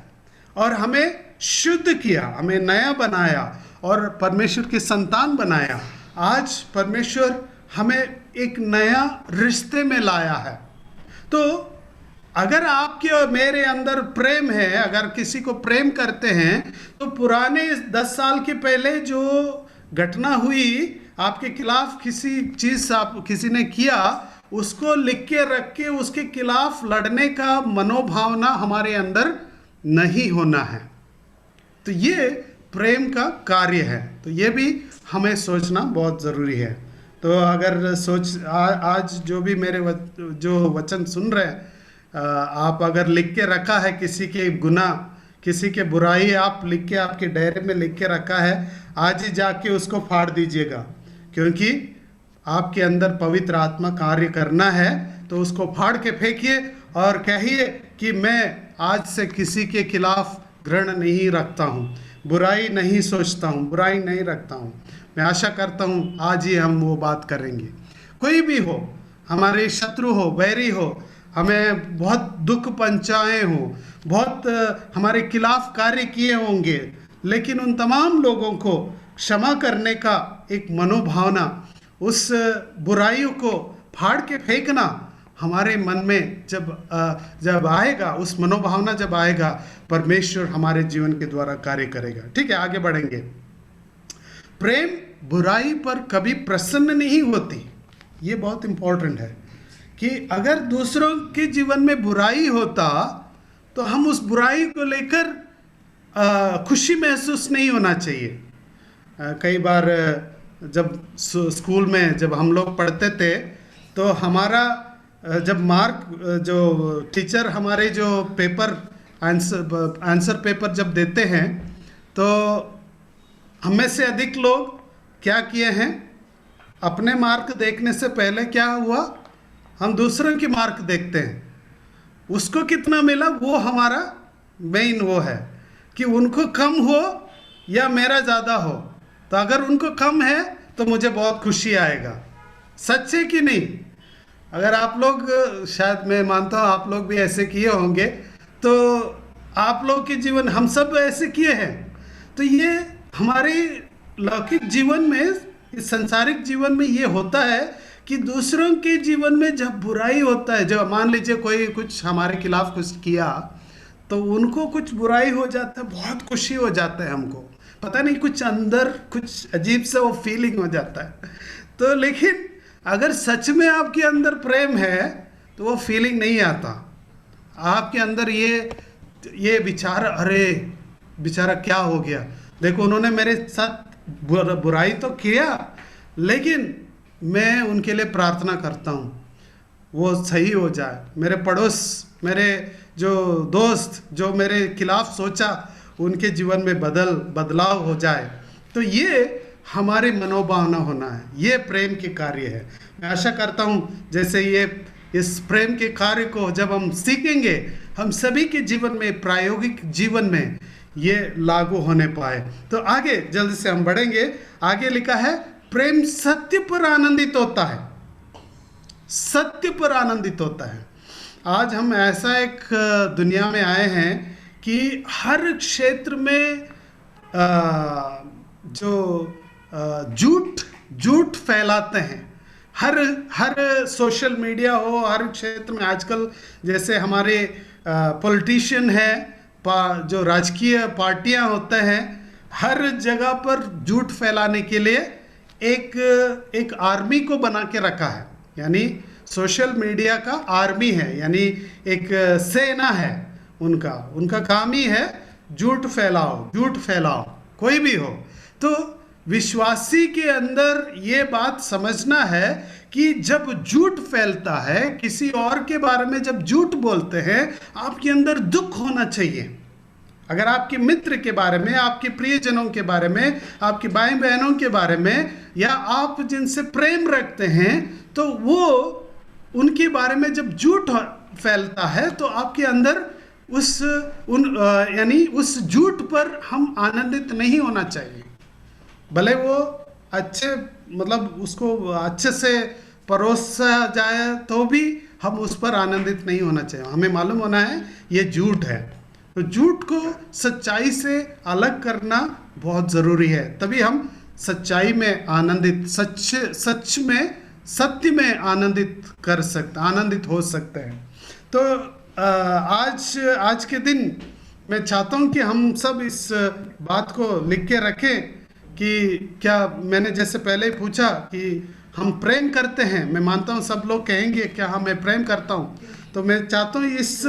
और हमें शुद्ध किया, हमें नया बनाया और परमेश्वर की संतान बनाया। आज परमेश्वर हमें एक नया रिश्ते में लाया है। तो अगर आपके और मेरे अंदर प्रेम है, अगर किसी को प्रेम करते हैं, तो पुराने 10 साल के पहले जो घटना हुई आपके खिलाफ, किसी चीज़ आप किसी ने किया, उसको लिख के रख के उसके खिलाफ लड़ने का मनोभावना हमारे अंदर नहीं होना है। तो ये प्रेम का कार्य है। तो ये भी हमें सोचना बहुत ज़रूरी है। तो अगर आज जो भी मेरे जो वचन सुन रहे हैं, आप अगर लिख के रखा है किसी के गुनाह, किसी के बुराई आप लिख के आपके डायरी में लिख के रखा है, आज ही जाके उसको फाड़ दीजिएगा। क्योंकि आपके अंदर पवित्र आत्मा कार्य करना है, तो उसको फाड़ के फेंकिए और कहिए कि मैं आज से किसी के खिलाफ घृणा नहीं रखता हूँ, बुराई नहीं सोचता हूँ, बुराई नहीं रखता हूँ। मैं आशा करता हूँ आज ही हम वो बात करेंगे। कोई भी हो, हमारे शत्रु हो, बैरी हो, हमें बहुत दुख पहुँचाए हो, बहुत हमारे खिलाफ कार्य किए होंगे, लेकिन उन तमाम लोगों को क्षमा करने का एक मनोभावना, उस बुराइयों को फाड़ के फेंकना हमारे मन में जब आएगा, उस मनोभावना जब आएगा, परमेश्वर हमारे जीवन के द्वारा कार्य करेगा। ठीक है, आगे बढ़ेंगे। प्रेम बुराई पर कभी प्रसन्न नहीं होती। ये बहुत इंपॉर्टेंट है कि अगर दूसरों के जीवन में बुराई होता तो हम उस बुराई को लेकर खुशी महसूस नहीं होना चाहिए। कई बार जब स्कूल में जब हम लोग पढ़ते थे तो हमारा जब मार्क जो टीचर हमारे जो पेपर आंसर पेपर जब देते हैं तो हमें से अधिक लोग क्या किए हैं, अपने मार्क देखने से पहले क्या हुआ, हम दूसरों की मार्क देखते हैं, उसको कितना मिला वो हमारा मेन वो है कि उनको कम हो या मेरा ज़्यादा हो। तो अगर उनको कम है तो मुझे बहुत खुशी आएगा। सच है कि नहीं? अगर आप लोग, शायद मैं मानता हूँ आप लोग भी ऐसे किए होंगे, तो आप लोग के जीवन, हम सब ऐसे किए हैं। तो ये हमारे लौकिक जीवन में, इस संसारिक जीवन में ये होता है कि दूसरों के जीवन में जब बुराई होता है, जब मान लीजिए कोई कुछ हमारे खिलाफ कुछ किया तो उनको कुछ बुराई हो जाता है, बहुत खुशी हो जाता है हमको, पता नहीं कुछ अंदर कुछ अजीब सा वो फीलिंग हो जाता है। तो लेकिन अगर सच में आपके अंदर प्रेम है तो वो फीलिंग नहीं आता। आपके अंदर ये विचार, अरे बेचारा क्या हो गया, देखो उन्होंने मेरे साथ बुराई तो किया लेकिन मैं उनके लिए प्रार्थना करता हूँ वो सही हो जाए, मेरे पड़ोस, मेरे जो दोस्त जो मेरे खिलाफ सोचा उनके जीवन में बदलाव हो जाए। तो ये हमारी मनोभावना होना है, ये प्रेम के कार्य है। मैं आशा करता हूँ जैसे ये इस प्रेम के कार्य को जब हम सीखेंगे, हम सभी के जीवन में, प्रायोगिक जीवन में ये लागू होने पाए। तो आगे जल्दी से हम बढ़ेंगे। आगे लिखा है प्रेम सत्य पर आनंदित होता है, सत्य पर आनंदित होता है। आज हम ऐसा एक दुनिया में आए हैं कि हर क्षेत्र में जो झूठ फैलाते हैं, हर सोशल मीडिया हो, हर क्षेत्र में आजकल जैसे हमारे पॉलिटिशियन है, जो राजकीय पार्टियां होते हैं, हर जगह पर झूठ फैलाने के लिए एक आर्मी को बना के रखा है, यानी सोशल मीडिया का आर्मी है, यानी एक सेना है। उनका काम ही है झूठ फैलाओ, कोई भी हो। तो विश्वासी के अंदर ये बात समझना है कि जब झूठ फैलता है, किसी और के बारे में जब झूठ बोलते हैं, आपके अंदर दुख होना चाहिए। अगर आपके मित्र के बारे में, आपके प्रियजनों के बारे में, आपके भाई बहनों के बारे में, या आप जिनसे प्रेम रखते हैं, तो वो उनके बारे में जब झूठ फैलता है तो आपके अंदर यानी उस झूठ पर हम आनंदित नहीं होना चाहिए। भले वो अच्छे, मतलब उसको अच्छे से परोसा जाए तो भी हम उस पर आनंदित नहीं होना चाहिए। हमें मालूम होना है ये झूठ है। तो झूठ को सच्चाई से अलग करना बहुत ज़रूरी है, तभी हम सच्चाई में आनंदित, सत्य में आनंदित हो सकते हैं। तो आज के दिन मैं चाहता हूँ कि हम सब इस बात को लिख के रखें कि क्या, मैंने जैसे पहले ही पूछा कि हम प्रेम करते हैं, मैं मानता हूँ सब लोग कहेंगे क्या हाँ मैं प्रेम करता हूँ। तो मैं चाहता हूँ इस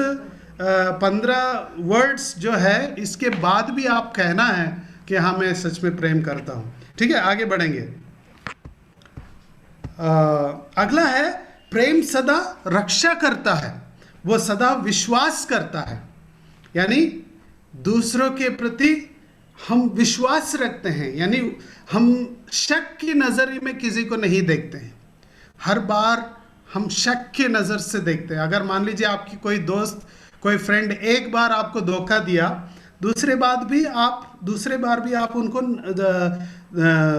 15 वर्ड्स जो है इसके बाद भी आप कहना है कि हाँ मैं सच में प्रेम करता हूँ। ठीक है, आगे बढ़ेंगे। अगला है प्रेम सदा रक्षा करता है, वो सदा विश्वास करता है, यानी दूसरों के प्रति हम विश्वास रखते हैं, यानी हम शक की नज़रिए में किसी को नहीं देखते हैं। हर बार हम शक की नज़र से देखते हैं। अगर मान लीजिए आपकी कोई दोस्त, कोई फ्रेंड एक बार आपको धोखा दिया, दूसरे बार भी आप उनको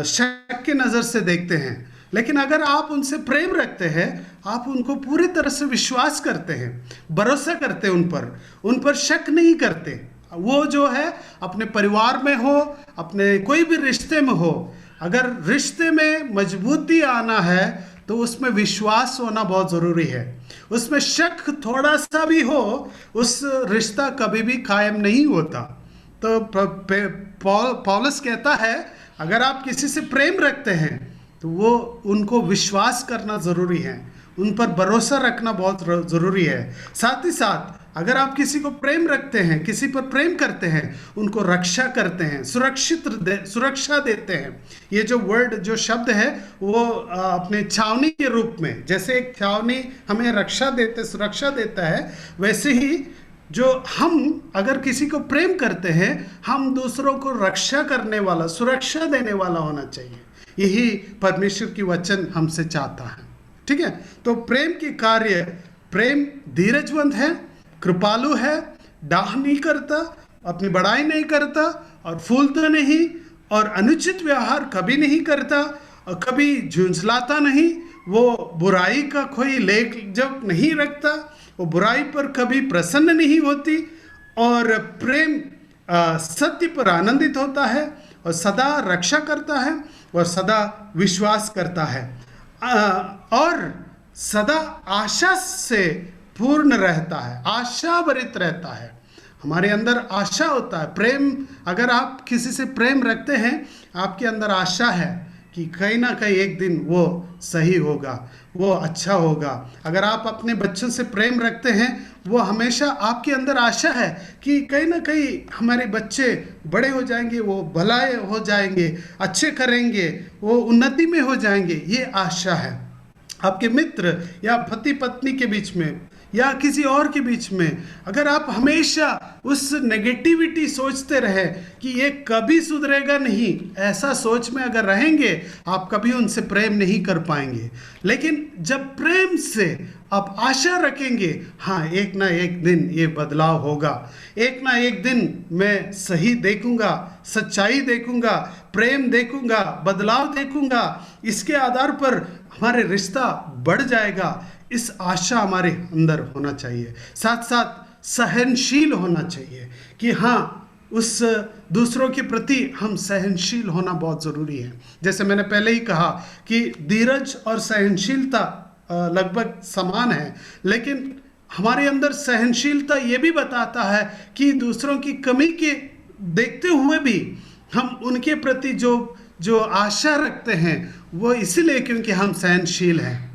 शक की नज़र से देखते हैं। लेकिन अगर आप उनसे प्रेम रखते हैं, आप उनको पूरी तरह से विश्वास करते हैं, भरोसा करते हैं, उन पर शक नहीं करते। वो जो है अपने परिवार में हो, अपने कोई भी रिश्ते में हो, अगर रिश्ते में मजबूती आना है तो उसमें विश्वास होना बहुत ज़रूरी है। उसमें शक थोड़ा सा भी हो, उस रिश्ता कभी भी कायम नहीं होता। तो पौलुस कहता है अगर आप किसी से प्रेम रखते हैं तो वो उनको विश्वास करना ज़रूरी है, उन पर भरोसा रखना बहुत ज़रूरी है। साथ ही साथ अगर आप किसी को प्रेम रखते हैं, किसी पर प्रेम करते हैं, उनको रक्षा करते हैं, सुरक्षा देते हैं। ये जो वर्ड, जो शब्द है वो अपने छावनी के रूप में, जैसे एक छावनी हमें सुरक्षा देता है, वैसे ही जो हम अगर किसी को प्रेम करते हैं, हम दूसरों को रक्षा करने वाला, सुरक्षा देने वाला होना चाहिए। यही परमेश्वर की वचन हमसे चाहता है। ठीक है, तो प्रेम की कार्य, प्रेम धीरजवंत है, कृपालु है, डाह नहीं करता, अपनी बड़ाई नहीं करता और फूलता नहीं, और अनुचित व्यवहार कभी नहीं करता और कभी झुंझलाता नहीं। वो बुराई का कोई लेख जब नहीं रखता, वो बुराई पर कभी प्रसन्न नहीं होती, और प्रेम सत्य पर आनंदित होता है और सदा रक्षा करता है और सदा विश्वास करता है, और सदा आशा से पूर्ण रहता है, आशाभरित रहता है। हमारे अंदर आशा होता है। प्रेम, अगर आप किसी से प्रेम रखते हैं, आपके अंदर आशा है कि कहीं ना कहीं एक दिन वो सही होगा, वो अच्छा होगा। अगर आप अपने बच्चों से प्रेम रखते हैं, वो हमेशा आपके अंदर आशा है कि कहीं ना कहीं हमारे बच्चे बड़े हो जाएंगे, वो भलाए हो जाएंगे, अच्छे करेंगे, वो उन्नति में हो जाएंगे, ये आशा है। आपके मित्र या पति पत्नी के बीच में या किसी और के बीच में, अगर आप हमेशा उस नेगेटिविटी सोचते रहे कि ये कभी सुधरेगा नहीं, ऐसा सोच में अगर रहेंगे, आप कभी उनसे प्रेम नहीं कर पाएंगे। लेकिन जब प्रेम से आप आशा रखेंगे, हाँ एक ना एक दिन ये बदलाव होगा, एक ना एक दिन मैं सही देखूंगा, सच्चाई देखूंगा, प्रेम देखूंगा, बदलाव देखूंगा, इसके आधार पर हमारे रिश्ता बढ़ जाएगा, इस आशा हमारे अंदर होना चाहिए। साथ साथ सहनशील होना चाहिए कि हाँ, उस दूसरों के प्रति हम सहनशील होना बहुत ज़रूरी है। जैसे मैंने पहले ही कहा कि धीरज और सहनशीलता लगभग समान है, लेकिन हमारे अंदर सहनशीलता ये भी बताता है कि दूसरों की कमी के देखते हुए भी हम उनके प्रति जो आशा रखते हैं, वो इसीलिए क्योंकि हम सहनशील हैं।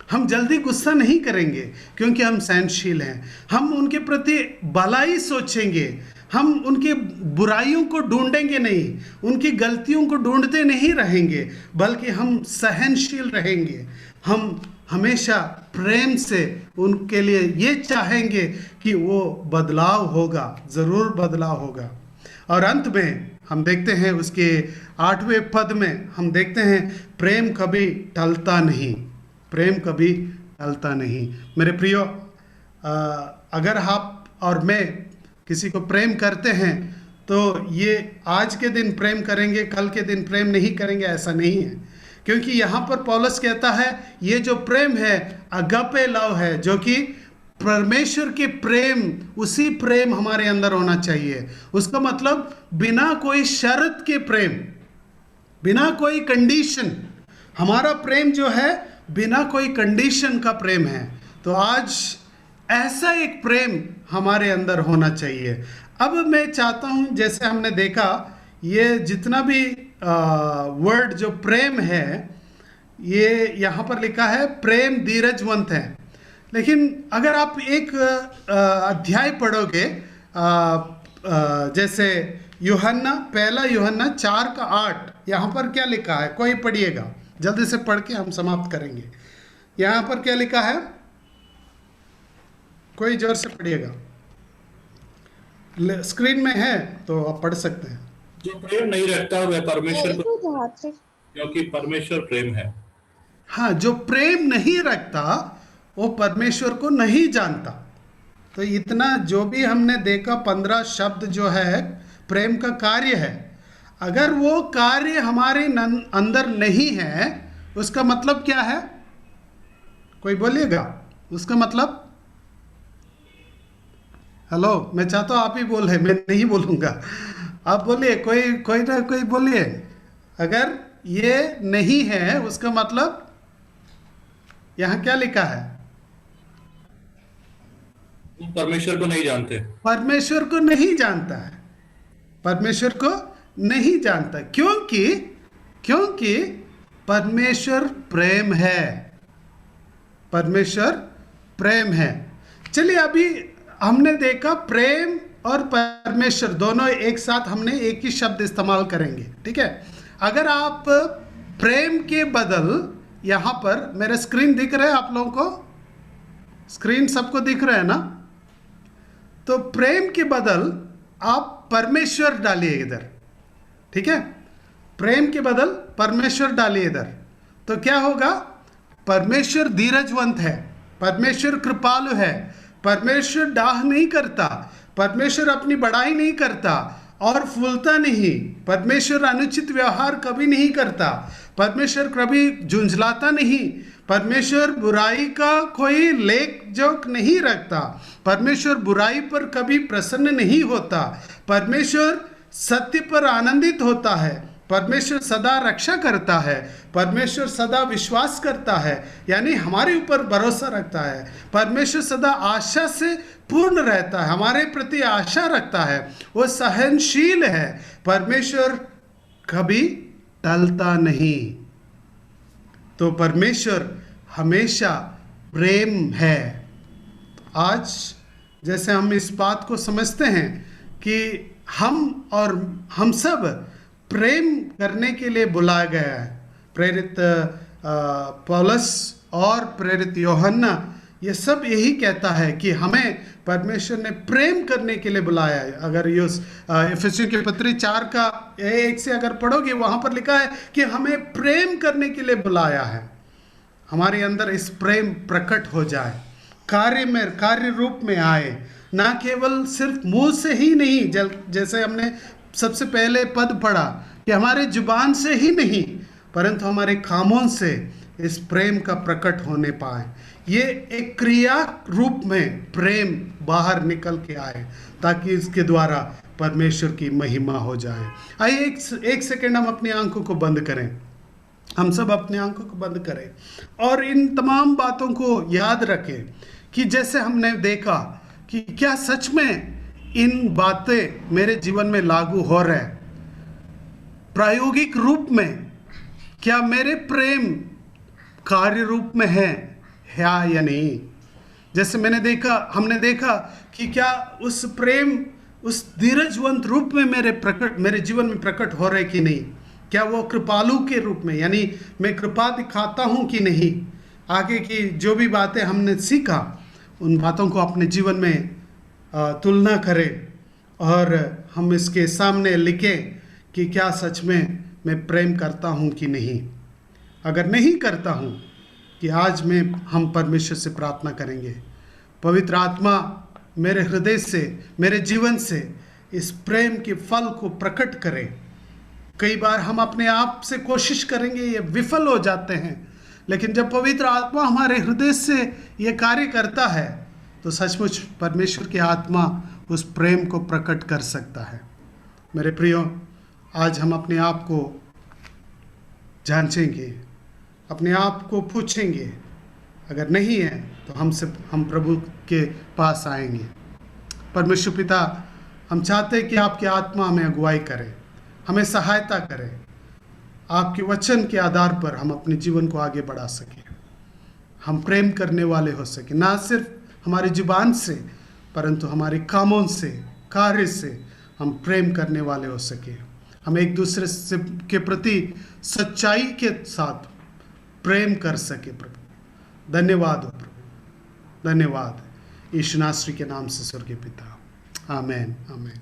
हम जल्दी गुस्सा नहीं करेंगे क्योंकि हम सहनशील हैं। हम उनके प्रति भलाई सोचेंगे, हम उनकी बुराइयों को ढूंढेंगे नहीं, उनकी गलतियों को ढूंढते नहीं रहेंगे, बल्कि हम सहनशील रहेंगे। हम हमेशा प्रेम से उनके लिए ये चाहेंगे कि वो बदलाव होगा, ज़रूर बदलाव होगा। और अंत में हम देखते हैं उसके 8वें पद में हम देखते हैं प्रेम कभी टलता नहीं, प्रेम कभी टलता नहीं। मेरे प्रियो, अगर आप और मैं किसी को प्रेम करते हैं तो ये आज के दिन प्रेम करेंगे, कल के दिन प्रेम नहीं करेंगे, ऐसा नहीं है। क्योंकि यहाँ पर पौलुस कहता है ये जो प्रेम है अगापे लव है, जो कि परमेश्वर के प्रेम, उसी प्रेम हमारे अंदर होना चाहिए। उसका मतलब बिना कोई शर्त के प्रेम, बिना कोई कंडीशन। हमारा प्रेम जो है बिना कोई कंडीशन का प्रेम है। तो आज ऐसा एक प्रेम हमारे अंदर होना चाहिए। अब मैं चाहता हूं, जैसे हमने देखा ये जितना भी वर्ड जो प्रेम है, ये यहाँ पर लिखा है प्रेम धीरजवंत है। लेकिन अगर आप एक अध्याय पढ़ोगे, जैसे पहला यूहन्ना 4:8, यहाँ पर क्या लिखा है, कोई पढ़िएगा, जल्दी से पढ़ के हम समाप्त करेंगे। यहाँ पर क्या लिखा है, कोई जोर से पढ़िएगा, स्क्रीन में है तो आप पढ़ सकते हैं। जो प्रेम नहीं रखता वह परमेश्वर को, क्योंकि परमेश्वर प्रेम है। हाँ, जो प्रेम नहीं रखता वो परमेश्वर को नहीं जानता। तो इतना जो भी हमने देखा 15 शब्द जो है प्रेम का कार्य है, अगर वो कार्य हमारे अंदर नहीं है, उसका मतलब क्या है, कोई बोलिएगा उसका मतलब। हेलो, मैं चाहता हूँ आप ही बोले, मैं नहीं बोलूँगा, आप बोलिए, कोई ना कोई बोलिए। अगर ये नहीं है उसका मतलब, यहाँ क्या लिखा है, परमेश्वर को नहीं जानते, परमेश्वर को नहीं जानता है, परमेश्वर को नहीं जानता। क्योंकि परमेश्वर प्रेम है, परमेश्वर प्रेम है। चलिए अभी हमने देखा प्रेम और परमेश्वर दोनों एक साथ हमने एक ही शब्द इस्तेमाल करेंगे, ठीक है। अगर आप प्रेम के बदल, यहाँ पर मेरा स्क्रीन दिख रहा है आप लोगों को, स्क्रीन सबको दिख रहा है ना, तो प्रेम के बदल आप परमेश्वर डालिए इधर, ठीक है। प्रेम के बदल परमेश्वर डालिए इधर, तो क्या होगा? परमेश्वर धीरजवंत है, परमेश्वर कृपालु है, परमेश्वर डाह नहीं करता, परमेश्वर अपनी बड़ाई नहीं करता और फूलता नहीं, परमेश्वर अनुचित व्यवहार कभी नहीं करता, परमेश्वर कभी झुंझलाता नहीं, परमेश्वर बुराई का कोई लेख जोक नहीं रखता, परमेश्वर बुराई पर कभी प्रसन्न नहीं होता, परमेश्वर सत्य पर आनंदित होता है, परमेश्वर सदा रक्षा करता है, परमेश्वर सदा विश्वास करता है, यानी हमारे ऊपर भरोसा रखता है, परमेश्वर सदा आशा से पूर्ण रहता है, हमारे प्रति आशा रखता है, वो सहनशील है, परमेश्वर कभी टलता नहीं। तो परमेश्वर हमेशा प्रेम है। आज जैसे हम इस बात को समझते हैं कि हम और हम सब प्रेम करने के लिए बुलाया गया है। प्रेरित पौलुस और प्रेरित यूहन्ना ये सब यही कहता है कि हमें परमेश्वर ने प्रेम करने के लिए बुलाया है। अगर ये इफिसियों की पत्री 4 का 1 से अगर पढ़ोगे, वहाँ पर लिखा है कि हमें प्रेम करने के लिए बुलाया है। हमारे अंदर इस प्रेम प्रकट हो जाए, कार्य रूप में आए, ना केवल सिर्फ मुंह से ही नहीं, जैसे हमने सबसे पहले पद पढ़ा कि हमारे जुबान से ही नहीं, परंतु हमारे कामों से इस प्रेम का प्रकट होने पाए। ये एक क्रिया रूप में प्रेम बाहर निकल के आए, ताकि इसके द्वारा परमेश्वर की महिमा हो जाए। आइए एक सेकेंड हम अपनी आंखों को बंद करें, हम सब अपनी आंखों को बंद करें और इन तमाम बातों को याद रखें कि जैसे हमने देखा कि क्या सच में इन बातें मेरे जीवन में लागू हो रहा है, प्रायोगिक रूप में क्या मेरे प्रेम कार्य रूप में है या नहीं। जैसे हमने देखा कि क्या उस प्रेम उस धीरजवंत रूप में मेरे जीवन में प्रकट हो रहे कि नहीं, क्या वो कृपालु के रूप में, यानी मैं कृपा दिखाता हूँ कि नहीं। आगे की जो भी बातें हमने सीखा उन बातों को अपने जीवन में तुलना करें और हम इसके सामने लिखें कि क्या सच में मैं प्रेम करता हूँ कि नहीं। अगर नहीं करता हूँ कि आज हम परमेश्वर से प्रार्थना करेंगे, पवित्र आत्मा मेरे हृदय से, मेरे जीवन से इस प्रेम के फल को प्रकट करें। कई बार हम अपने आप से कोशिश करेंगे, ये विफल हो जाते हैं, लेकिन जब पवित्र आत्मा हमारे हृदय से ये कार्य करता है तो सचमुच परमेश्वर की आत्मा उस प्रेम को प्रकट कर सकता है। मेरे प्रियो, आज हम अपने आप को जांचेंगे, अपने आप को पूछेंगे, अगर नहीं है तो हम प्रभु के पास आएंगे। परमेश्वर पिता, हम चाहते हैं कि आपकी आत्मा हमें अगुवाई करे, हमें सहायता करे, आपके वचन के आधार पर हम अपने जीवन को आगे बढ़ा सकें, हम प्रेम करने वाले हो सकें, ना सिर्फ हमारी जुबान से परंतु हमारे कामों से, कार्य से हम प्रेम करने वाले हो सके। हम एक दूसरे से के प्रति सच्चाई के साथ प्रेम कर सके। प्रभु धन्यवाद हो, प्रभु धन्यवाद। यीशु नासरी के नाम से स्वर्गीय पिता, आमेन आमेन।